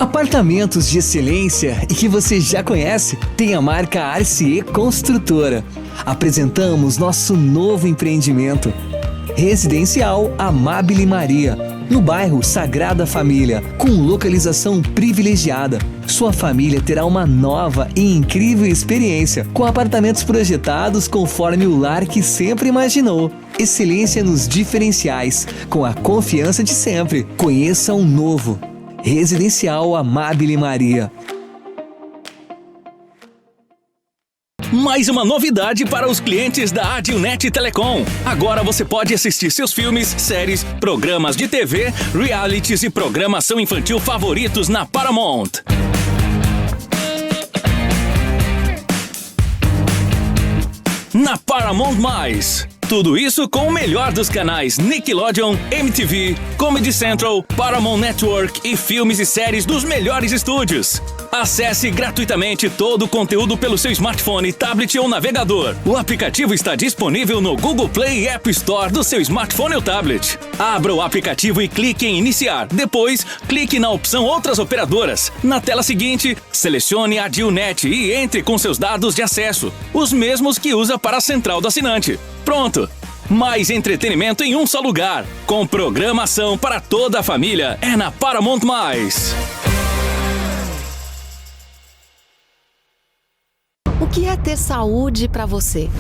Apartamentos de excelência e que você já conhece tem a marca RCE Construtora. Apresentamos nosso novo empreendimento. Residencial Amabile Maria, no bairro Sagrada Família, com localização privilegiada. Sua família terá uma nova e incrível experiência, com apartamentos projetados conforme o lar que sempre imaginou. Excelência nos diferenciais, com a confiança de sempre. Conheça um novo. Residencial Amabile Maria. Mais uma novidade para os clientes da Adilnet Telecom. Agora você pode assistir seus filmes, séries, programas de TV, realities e programação infantil favoritos na Paramount. Na Paramount+. Tudo isso com o melhor dos canais Nickelodeon, MTV, Comedy Central, Paramount Network e filmes e séries dos melhores estúdios. Acesse gratuitamente todo o conteúdo pelo seu smartphone, tablet ou navegador. O aplicativo está disponível no Google Play e App Store do seu smartphone ou tablet. Abra o aplicativo e clique em Iniciar. Depois, clique na opção Outras Operadoras. Na tela seguinte, selecione a Adilnet e entre com seus dados de acesso, os mesmos que usa para a central do assinante. Pronto! Mais entretenimento em um só lugar. Com programação para toda a família. É na Paramount+. O que é ter saúde para você?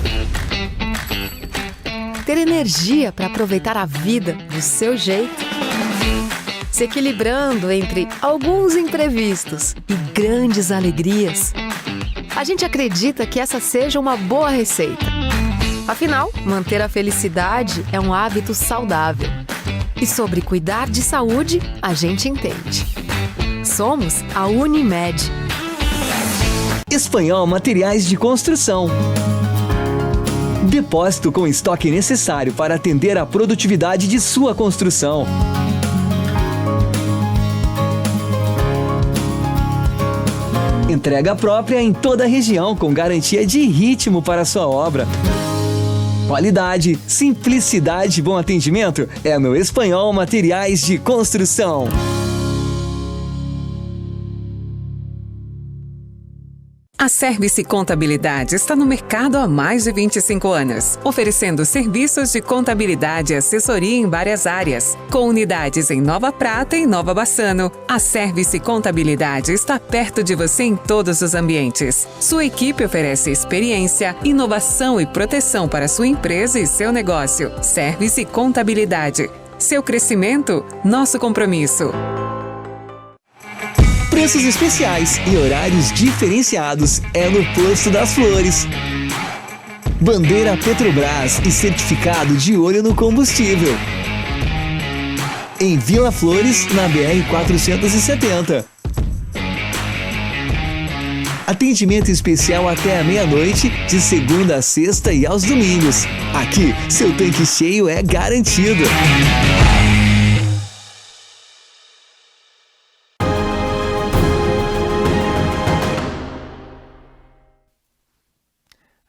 Ter energia para aproveitar a vida do seu jeito? Se equilibrando entre alguns imprevistos e grandes alegrias? A gente acredita que essa seja uma boa receita. Afinal, manter a felicidade é um hábito saudável. E sobre cuidar de saúde, a gente entende. Somos a Unimed. Espanhol Materiais de Construção. Depósito com estoque necessário para atender à produtividade de sua construção. Entrega própria em toda a região com garantia de ritmo para sua obra. Qualidade, simplicidade e bom atendimento é no Espanhol Materiais de Construção. A Service Contabilidade está no mercado há mais de 25 anos, oferecendo serviços de contabilidade e assessoria em várias áreas. Com unidades em Nova Prata e Nova Bassano, a Service Contabilidade está perto de você em todos os ambientes. Sua equipe oferece experiência, inovação e proteção para sua empresa e seu negócio. Service Contabilidade. Seu crescimento, nosso compromisso. Preços especiais e horários diferenciados é no Posto das Flores. Bandeira Petrobras e certificado de olho no combustível. Em Vila Flores, na BR-470. Atendimento especial até a meia-noite, de segunda a sexta e aos domingos. Aqui, seu tanque cheio é garantido.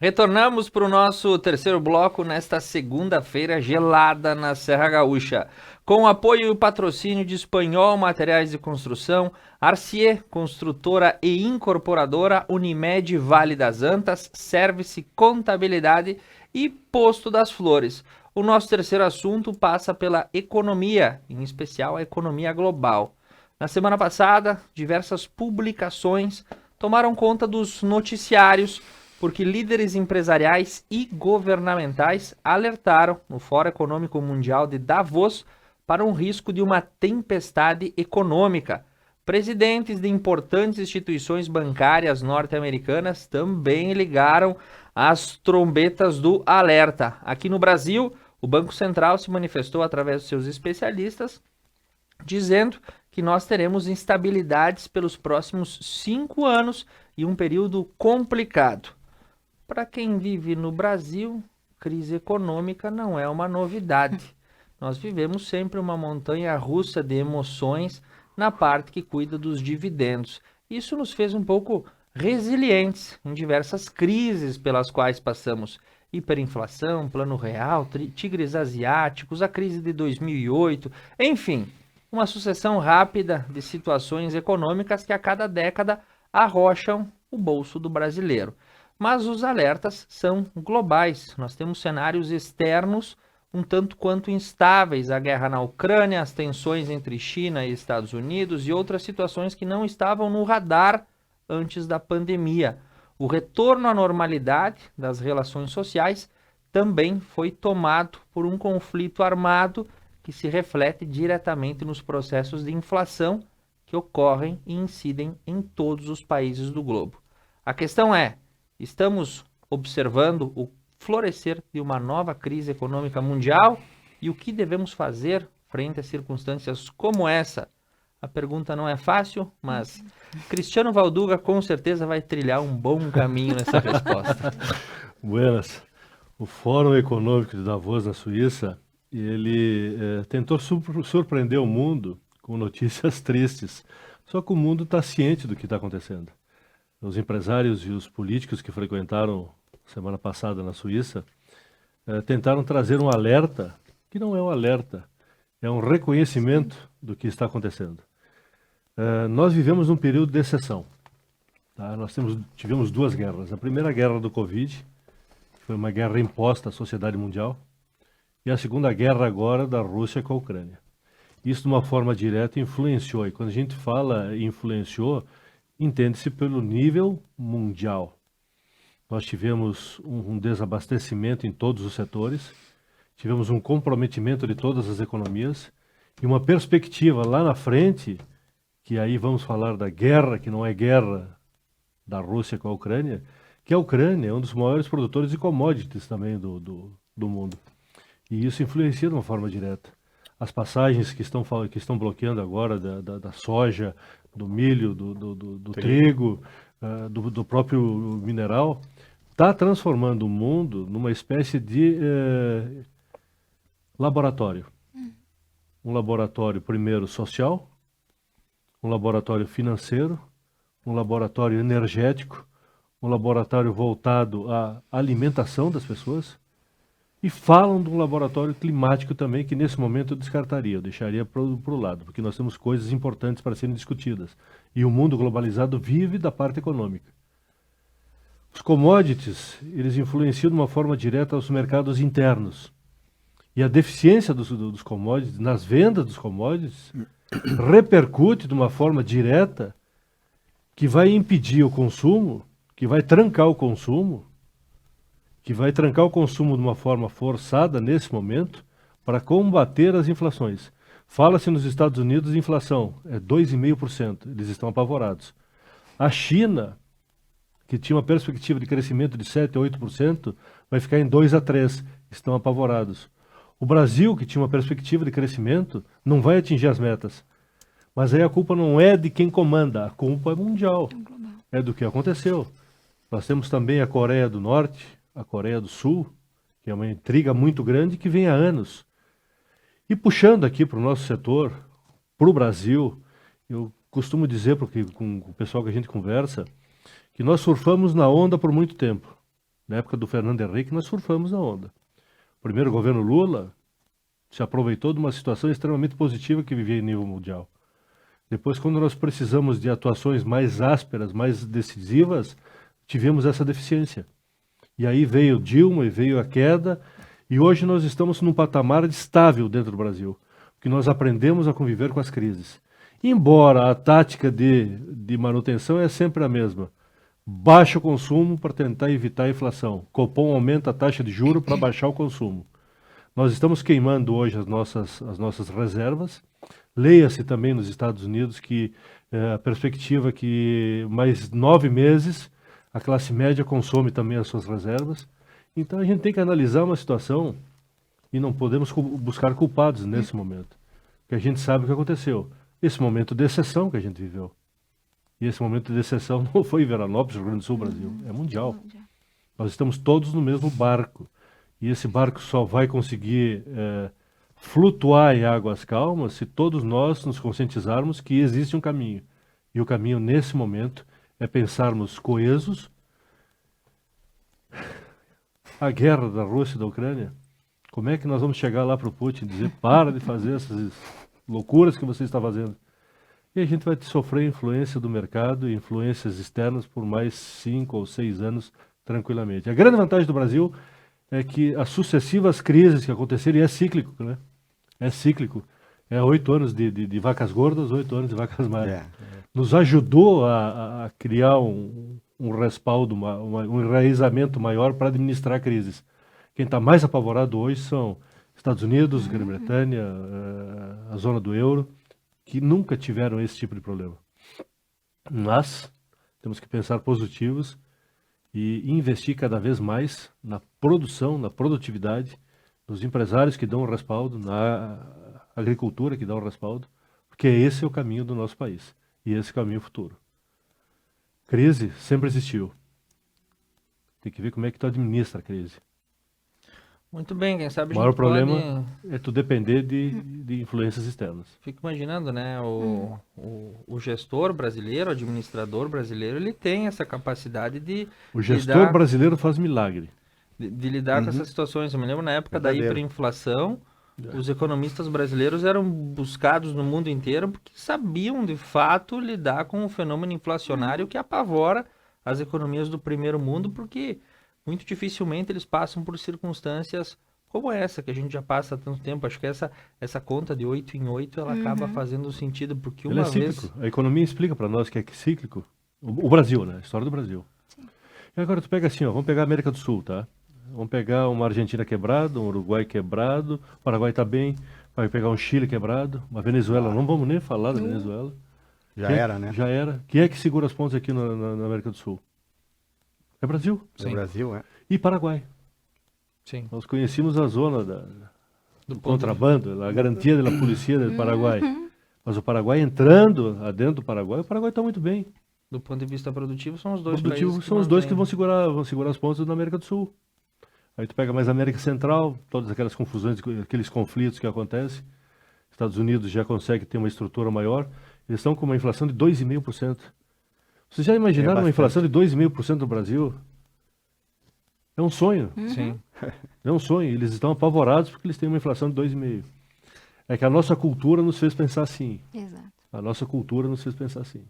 Retornamos para o nosso terceiro bloco nesta segunda-feira gelada na Serra Gaúcha. Com o apoio e o patrocínio de Espanhol Materiais de Construção, Arcier, construtora e incorporadora, Unimed Vale das Antas, Service Contabilidade e Posto das Flores. O nosso terceiro assunto passa pela economia, em especial a economia global. Na semana passada, diversas publicações tomaram conta dos noticiários porque líderes empresariais e governamentais alertaram no Fórum Econômico Mundial de Davos para um risco de uma tempestade econômica. Presidentes de importantes instituições bancárias norte-americanas também ligaram as trombetas do alerta. Aqui no Brasil, o Banco Central se manifestou através dos seus especialistas, dizendo que nós teremos instabilidades pelos próximos 5 anos e um período complicado. Para quem vive no Brasil, crise econômica não é uma novidade. Nós vivemos sempre uma montanha-russa de emoções na parte que cuida dos dividendos. Isso nos fez um pouco resilientes em diversas crises pelas quais passamos. Hiperinflação, Plano Real, tigres asiáticos, a crise de 2008, enfim, uma sucessão rápida de situações econômicas que a cada década arrocham o bolso do brasileiro. Mas os alertas são globais. Nós temos cenários externos um tanto quanto instáveis, a guerra na Ucrânia, as tensões entre China e Estados Unidos e outras situações que não estavam no radar antes da pandemia. O retorno à normalidade das relações sociais também foi tomado por um conflito armado que se reflete diretamente nos processos de inflação que ocorrem e incidem em todos os países do globo. A questão é: estamos observando o florescer de uma nova crise econômica mundial e o que devemos fazer frente a circunstâncias como essa. A pergunta não é fácil, mas Cristiano Valduga com certeza vai trilhar um bom caminho nessa resposta. Buenas. O Fórum Econômico de Davos, na Suíça, ele tentou surpreender o mundo com notícias tristes. Só que o mundo está ciente do que está acontecendo. Os empresários e os políticos que frequentaram semana passada na Suíça tentaram trazer um alerta, que não é um alerta, é um reconhecimento do que está acontecendo. Nós vivemos num período de exceção. Tá? Nós tivemos 2 guerras. A primeira guerra do Covid, que foi uma guerra imposta à sociedade mundial, e a segunda guerra agora da Rússia com a Ucrânia. Isso, de uma forma direta, influenciou. E quando a gente fala influenciou, entende-se pelo nível mundial. Nós tivemos um desabastecimento em todos os setores, tivemos um comprometimento de todas as economias e uma perspectiva lá na frente, que aí vamos falar da guerra, que não é guerra da Rússia com a Ucrânia, que a Ucrânia é um dos maiores produtores de commodities também do mundo. E isso influencia de uma forma direta. As passagens que estão bloqueando agora da soja, do milho, do trigo, do próprio mineral, está transformando o mundo numa espécie de laboratório. Um laboratório, primeiro, social, um laboratório financeiro, um laboratório energético, um laboratório voltado à alimentação das pessoas, e falam de um laboratório climático também, que nesse momento eu descartaria, eu deixaria para o lado, porque nós temos coisas importantes para serem discutidas. E o mundo globalizado vive da parte econômica. Os commodities, eles influenciam de uma forma direta os mercados internos. E a deficiência dos commodities, nas vendas dos commodities, repercute de uma forma direta que vai impedir o consumo, que vai trancar o consumo, de uma forma forçada nesse momento para combater as inflações. Fala-se nos Estados Unidos de inflação, é 2,5%, eles estão apavorados. A China, que tinha uma perspectiva de crescimento de 7% a 8%, vai ficar em 2 a 3%, estão apavorados. O Brasil, que tinha uma perspectiva de crescimento, não vai atingir as metas. Mas aí a culpa não é de quem comanda, a culpa é mundial, é do que aconteceu. Nós temos também a Coreia do Norte, a Coreia do Sul, que é uma intriga muito grande que vem há anos. E puxando aqui para o nosso setor, para o Brasil, eu costumo dizer com o pessoal que a gente conversa, que nós surfamos na onda por muito tempo. Na época do Fernando Henrique, nós surfamos na onda. O primeiro governo Lula se aproveitou de uma situação extremamente positiva que vivia em nível mundial. Depois, quando nós precisamos de atuações mais ásperas, mais decisivas, tivemos essa deficiência. E aí veio Dilma e veio a queda, e hoje nós estamos num patamar estável dentro do Brasil, porque nós aprendemos a conviver com as crises. Embora a tática de manutenção é sempre a mesma. Baixa o consumo para tentar evitar a inflação. Copom aumenta a taxa de juros para baixar o consumo. Nós estamos queimando hoje as nossas reservas. Leia-se também nos Estados Unidos que a perspectiva é que mais 9 meses a classe média consome também as suas reservas. Então a gente tem que analisar uma situação e não podemos buscar culpados nesse momento. Porque a gente sabe o que aconteceu. Esse momento de exceção que a gente viveu. E esse momento de exceção não foi em Veranópolis, Rio Grande do Sul, Brasil. É mundial. Nós estamos todos no mesmo barco. E esse barco só vai conseguir flutuar em águas calmas se todos nós nos conscientizarmos que existe um caminho. E o caminho, nesse momento, é pensarmos coesos. A guerra da Rússia e da Ucrânia, como é que nós vamos chegar lá para o Putin e dizer para de fazer essas loucuras que você está fazendo? E a gente vai sofrer influência do mercado e influências externas por mais 5 ou 6 anos tranquilamente. A grande vantagem do Brasil é que as sucessivas crises que aconteceram, e é cíclico, né? É cíclico. É 8 anos de vacas gordas, 8 anos de vacas magras. Nos ajudou a criar um respaldo, um enraizamento maior para administrar crises. Quem está mais apavorado hoje são Estados Unidos, Grã-Bretanha, a zona do euro, que nunca tiveram esse tipo de problema. Mas temos que pensar positivos e investir cada vez mais na produção, na produtividade, nos empresários que dão o respaldo, na agricultura que dá o respaldo, porque esse é o caminho do nosso país e esse é o caminho futuro. Crise sempre existiu. Tem que ver como é que tu administra a crise. Muito bem, quem sabe O maior problema pode... é tu depender de influências externas. Fico imaginando, né, o gestor brasileiro, o administrador brasileiro, ele tem essa capacidade de O gestor lidar, brasileiro faz milagre. de lidar com essas situações. Eu me lembro na época da Verdadeiro. hiperinflação, os economistas brasileiros eram buscados no mundo inteiro porque sabiam, de fato, lidar com o fenômeno inflacionário que apavora as economias do primeiro mundo, porque muito dificilmente eles passam por circunstâncias como essa, que a gente já passa há tanto tempo. Acho que essa conta de 8 em 8, ela acaba fazendo sentido, porque Ele uma é cíclico. vez... A economia explica para nós que é cíclico. O Brasil, né? A história do Brasil. Sim. E agora tu pega assim, ó, vamos pegar a América do Sul, tá? Vamos pegar uma Argentina quebrada, um Uruguai quebrado, o Paraguai tá bem, vai pegar um Chile quebrado, uma Venezuela, não vamos nem falar da Venezuela. Já era, né? Já era. Quem é que segura as pontas aqui na América do Sul? É Brasil. No Brasil, é. E Paraguai. Sim. Nós conhecemos a zona do contrabando, a garantia da polícia do Paraguai. Mas o Paraguai entrando adentro do Paraguai, o Paraguai está muito bem. Do ponto de vista produtivo, são os dois Produtivos países são os dois que mantêm. vão segurar as pontas na América do Sul. Aí tu pega mais a América Central, todas aquelas confusões, aqueles conflitos que acontecem. Estados Unidos já consegue ter uma estrutura maior. Eles estão com uma inflação de 2,5%. Vocês já imaginaram uma inflação de 2,5% no Brasil? É um sonho. Sim. É um sonho. Eles estão apavorados porque eles têm uma inflação de 2,5%. É que a nossa cultura nos fez pensar assim. Exato. A nossa cultura nos fez pensar assim.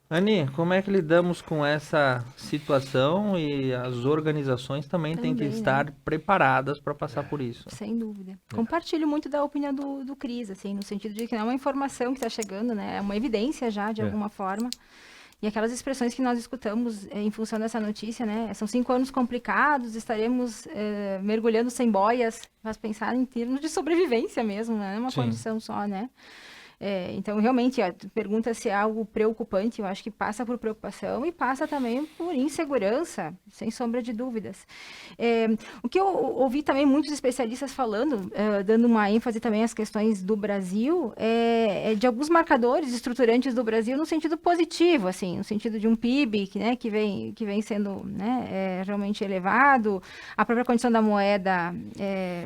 Ani, como é que lidamos com essa situação, e as organizações também têm que Também, né? estar preparadas para passar por isso? Sem dúvida. Compartilho muito da opinião do Cris, assim, no sentido de que não é uma informação que está chegando, né? É uma evidência já, de alguma forma. E aquelas expressões que nós escutamos em função dessa notícia, né? São 5 anos complicados, estaremos mergulhando sem boias, faz pensar em termos de sobrevivência mesmo, não é uma Sim. condição só, né? Então, realmente, tu pergunta se é algo preocupante, eu acho que passa por preocupação e passa também por insegurança, sem sombra de dúvidas. O que eu ouvi também muitos especialistas falando, dando uma ênfase também às questões do Brasil, é de alguns marcadores estruturantes do Brasil no sentido positivo, assim, no sentido de um PIB que vem sendo, né, realmente elevado, a própria condição da moeda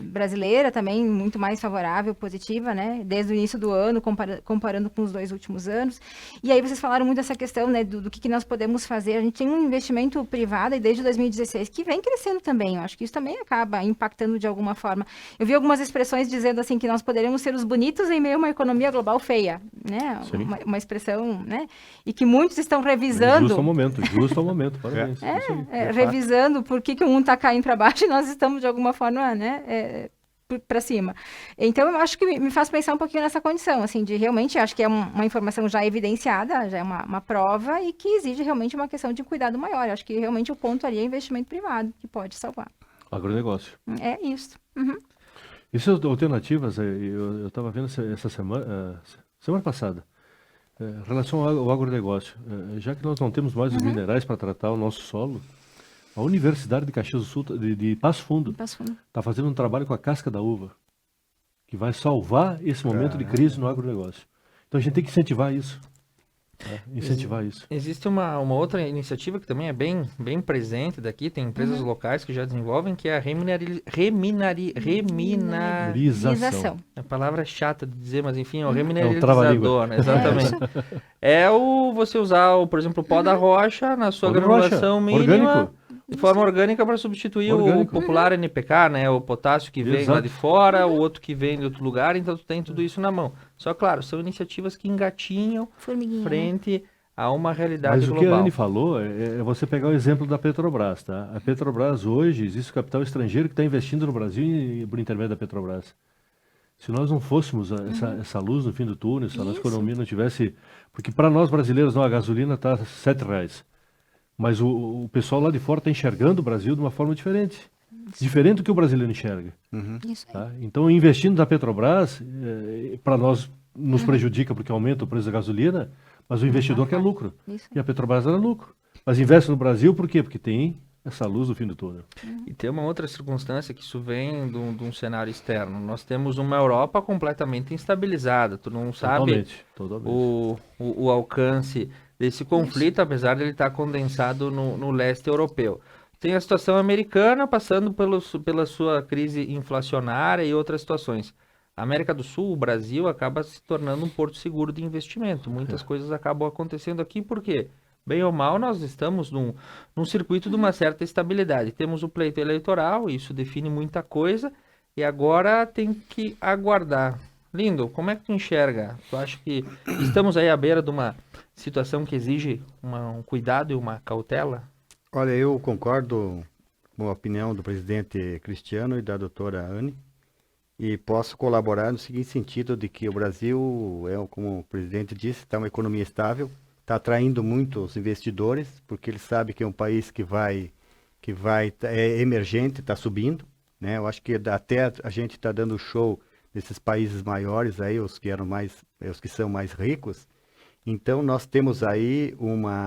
brasileira também muito mais favorável, positiva, né, desde o início do ano, comparando com os 2 últimos anos. E aí vocês falaram muito dessa questão, né, do que nós podemos fazer. A gente tem um investimento privado e desde 2016 que vem crescendo também. Eu acho que isso também acaba impactando de alguma forma. Eu vi algumas expressões dizendo assim que nós poderíamos ser os bonitos em meio a uma economia global feia, né? Uma expressão, né? E que muitos estão revisando. Justo ao momento. Parabéns. Isso aí. Revisando por que um está caindo para baixo e nós estamos de alguma forma, né? Para cima. Então, eu acho que me faz pensar um pouquinho nessa condição, assim, de realmente, acho que é uma informação já evidenciada, já é uma prova e que exige realmente uma questão de cuidado maior. Eu acho que realmente o ponto ali é investimento privado, que pode salvar. Agronegócio. É isso. Isso alternativas, eu estava vendo essa semana passada, em relação ao agronegócio. Já que nós não temos mais os minerais para tratar o nosso solo, a Universidade de Caxias do Sul, de Passo Fundo, está fazendo um trabalho com a casca da uva, que vai salvar esse momento de crise no agronegócio. Então a gente tem que incentivar isso. Isso. Existe uma outra iniciativa que também é bem presente daqui, tem empresas locais que já desenvolvem, que é a reminerização. A palavra é chata de dizer, mas enfim, é o remineralizador, né? Exatamente. Você usar, por exemplo, o pó da rocha na sua granulação mínima. Orgânico. De forma orgânica para substituir o popular NPK, né? O potássio que vem lá de fora, o outro que vem de outro lugar, então tu tem tudo isso na mão. Só, claro, são iniciativas que engatinham frente a uma realidade global. Mas o que a Anne falou é você pegar o exemplo da Petrobras, tá? A Petrobras hoje, existe capital estrangeiro que está investindo no Brasil por intermédio da Petrobras. Se nós não fôssemos essa luz no fim do túnel, se a nossa economia não tivesse... Porque para nós brasileiros, não, a gasolina está R$7. Mas o pessoal lá de fora está enxergando o Brasil de uma forma diferente. Diferente do que o brasileiro enxerga. Isso aí. Tá? Então, investindo na Petrobras, para nós, nos prejudica porque aumenta o preço da gasolina, mas o investidor quer lucro. Isso. E a Petrobras era lucro. Mas investe no Brasil por quê? Porque tem essa luz no fim do túnel. E tem uma outra circunstância que isso vem de um cenário externo. Nós temos uma Europa completamente instabilizada. Tu não sabe Totalmente. o alcance desse conflito, apesar de ele estar condensado no leste europeu. Tem a situação americana passando pela sua crise inflacionária e outras situações. A América do Sul, o Brasil, acaba se tornando um porto seguro de investimento. Muitas coisas acabam acontecendo aqui, por quê? Bem ou mal, nós estamos num circuito de uma certa estabilidade. Temos o pleito eleitoral, isso define muita coisa, e agora tem que aguardar. Lindo, como é que tu enxerga? Tu acha que estamos aí à beira de uma situação que exige um cuidado e uma cautela? Olha, eu concordo com a opinião do presidente Cristiano e da doutora Anne, e posso colaborar no seguinte sentido, de que o Brasil, como o presidente disse, está uma economia estável, está atraindo muitos investidores, porque ele sabe que é um país que é emergente, está subindo, né? Eu acho que até a gente está dando show desses países maiores aí, os que são mais ricos. Então nós temos aí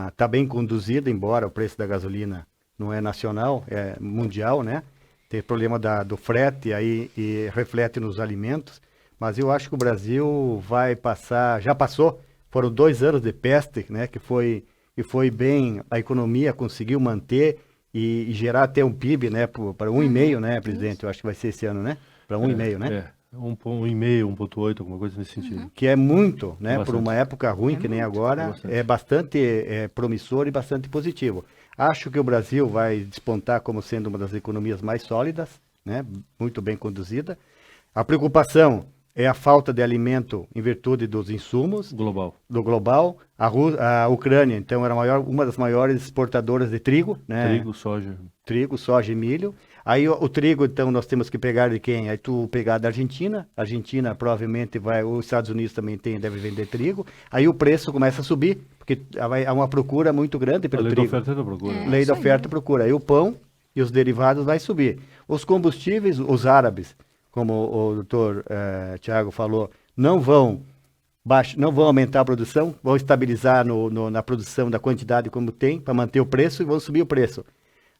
está bem conduzida, embora o preço da gasolina não é nacional, é mundial, né? Tem problema do frete aí e reflete nos alimentos, mas eu acho que o Brasil vai passar, já passou, foram 2 anos de peste, né? Que foi bem, a economia conseguiu manter e gerar até um PIB, né? Para 1,5, né, presidente? Eu acho que vai ser esse ano, né? Para 1,5, né? 1,5, 1,8, alguma coisa nesse sentido. Que é muito, né? Bastante. Por uma época ruim que nem agora, é bastante promissor e bastante positivo. Acho que o Brasil vai despontar como sendo uma das economias mais sólidas, né? Muito bem conduzida. A preocupação é a falta de alimento em virtude dos insumos do global. A Ucrânia, então, era uma das maiores exportadoras de trigo, né? Trigo, soja e milho. Aí o trigo, então, nós temos que pegar de quem? Aí tu pegar da Argentina. A Argentina provavelmente os Estados Unidos também deve vender trigo. Aí o preço começa a subir, porque há uma procura muito grande pelo trigo. Lei da oferta e da procura. Lei da oferta e procura. Aí o pão e os derivados vai subir. Os combustíveis, os árabes, como o doutor Thiago falou, não vão aumentar a produção, vão estabilizar na produção da quantidade como tem, para manter o preço, e vão subir o preço.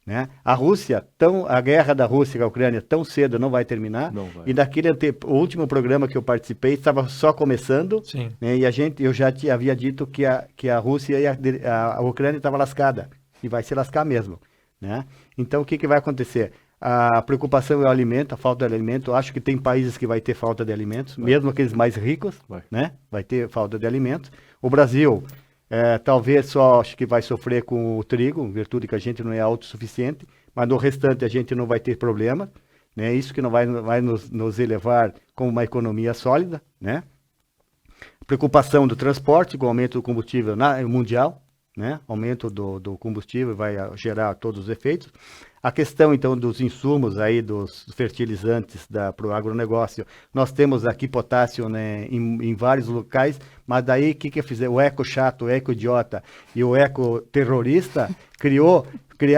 Né? A Rússia, a guerra da Rússia com a Ucrânia tão cedo não vai terminar. Não vai. E o último programa que eu participei estava só começando, né? E eu já havia dito que a Rússia e a Ucrânia estavam lascada, e vai se lascar mesmo. Né? Então o que vai acontecer? A preocupação é o alimento, a falta de alimento. Eu acho que tem países que vai ter falta de alimentos, mesmo aqueles mais ricos, né? Vai ter falta de alimentos. O Brasil talvez só acho que vai sofrer com o trigo, em virtude que a gente não é autossuficiente, mas no restante a gente não vai ter problema, né? Isso que não vai nos elevar como uma economia sólida, né? Preocupação do transporte com o aumento do combustível mundial, né? Aumento do combustível vai gerar todos os efeitos. A questão, então, dos insumos aí, dos fertilizantes para o agronegócio. Nós temos aqui potássio, né, em vários locais, mas daí o que fizeram? O eco-chato, o eco-idiota e o eco-terrorista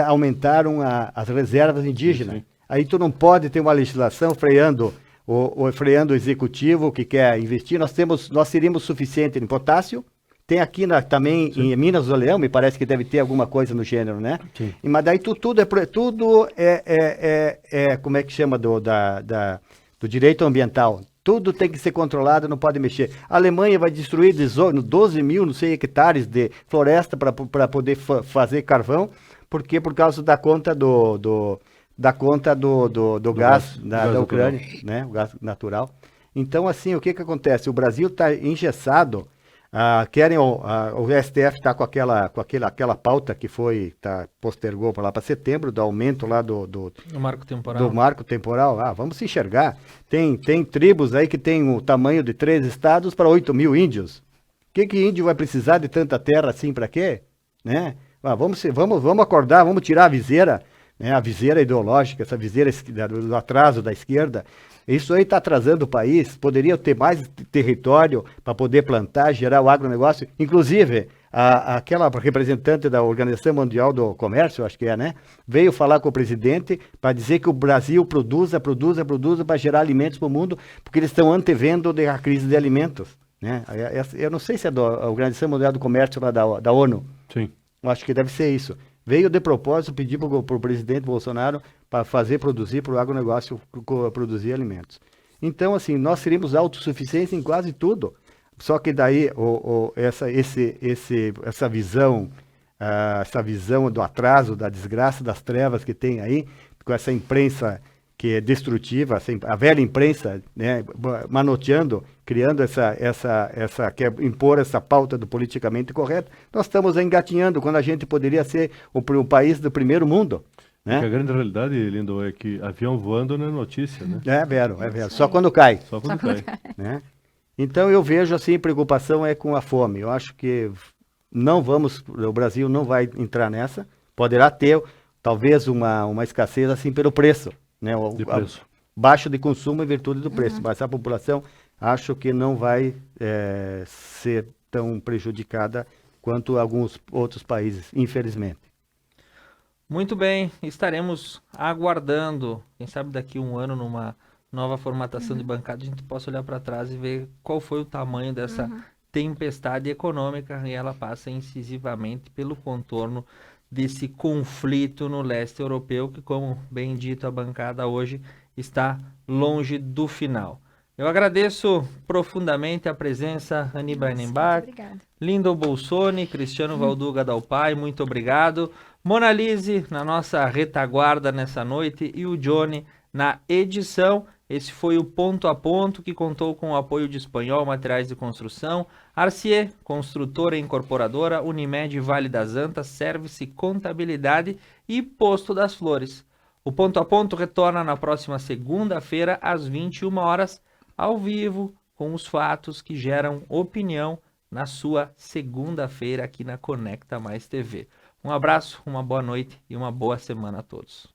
aumentaram as reservas indígenas. Sim. Aí tu não pode ter uma legislação freando o executivo que quer investir. Nós teríamos suficiente em potássio. Tem aqui também em Minas do Leão, me parece que deve ter alguma coisa no gênero, né? Sim. Mas daí tudo é como é que chama, do direito ambiental. Tudo tem que ser controlado, não pode mexer. A Alemanha vai destruir 12 mil, não sei, hectares de floresta para poder fazer carvão, porque por causa da conta do gás da Ucrânia, né? O gás natural. Então, assim, o que acontece? O Brasil está engessado. O STF está com aquela pauta que postergou para lá para setembro, do aumento lá do marco temporal. Vamos se enxergar. Tem tribos aí que tem o tamanho de 3 estados para 8 mil índios. Que índio vai precisar de tanta terra assim para quê? Né? Vamos acordar, vamos tirar a viseira, né? A viseira ideológica, essa viseira do atraso da esquerda. Isso aí está atrasando o país. Poderia ter mais território para poder plantar, gerar o agronegócio. Inclusive, aquela representante da Organização Mundial do Comércio, acho que né? Veio falar com o presidente para dizer que o Brasil produza para gerar alimentos para o mundo, porque eles estão antevendo a crise de alimentos. Né? Eu não sei se é da Organização Mundial do Comércio lá da ONU. Sim. Eu acho que deve ser isso. Veio de propósito pedir para o presidente Bolsonaro para produzir para o agronegócio produzir alimentos. Então, assim, nós seríamos autossuficientes em quase tudo. Só que daí essa visão do atraso, da desgraça, das trevas que tem aí, com essa imprensa que é destrutiva, a velha imprensa, né, manoteando, criando quer impor essa pauta do politicamente correto, nós estamos engatinhando quando a gente poderia ser o país do primeiro mundo. Né? A grande realidade, Lindo, é que avião voando não é notícia, né? É vero. Só quando cai. Só quando cai. Né? Então eu vejo assim, preocupação é com a fome. Eu acho que o Brasil não vai entrar nessa. Poderá ter talvez uma escassez assim pelo preço, né? Preço. Baixo de consumo em virtude do preço. Mas a população acho que não vai ser tão prejudicada quanto alguns outros países, infelizmente. Muito bem, estaremos aguardando, quem sabe daqui a um ano, numa nova formatação de bancada, a gente possa olhar para trás e ver qual foi o tamanho dessa tempestade econômica, e ela passa incisivamente pelo contorno desse conflito no leste europeu, que, como bem dito a bancada hoje, está longe do final. Eu agradeço profundamente a presença Anny Brenenbach, Lindo Bolsoni, Cristiano Valduga Dalpai, muito obrigado. Mona Lise na nossa retaguarda nessa noite e o Johnny na edição. Esse foi o Ponto a Ponto, que contou com o apoio de Espanhol Materiais de Construção, Arcier, construtora e incorporadora, Unimed Vale das Antas, Service Contabilidade e Posto das Flores. O Ponto a Ponto retorna na próxima segunda-feira, às 21 horas, ao vivo, com os fatos que geram opinião na sua segunda-feira aqui na Conecta Mais TV. Um abraço, uma boa noite e uma boa semana a todos.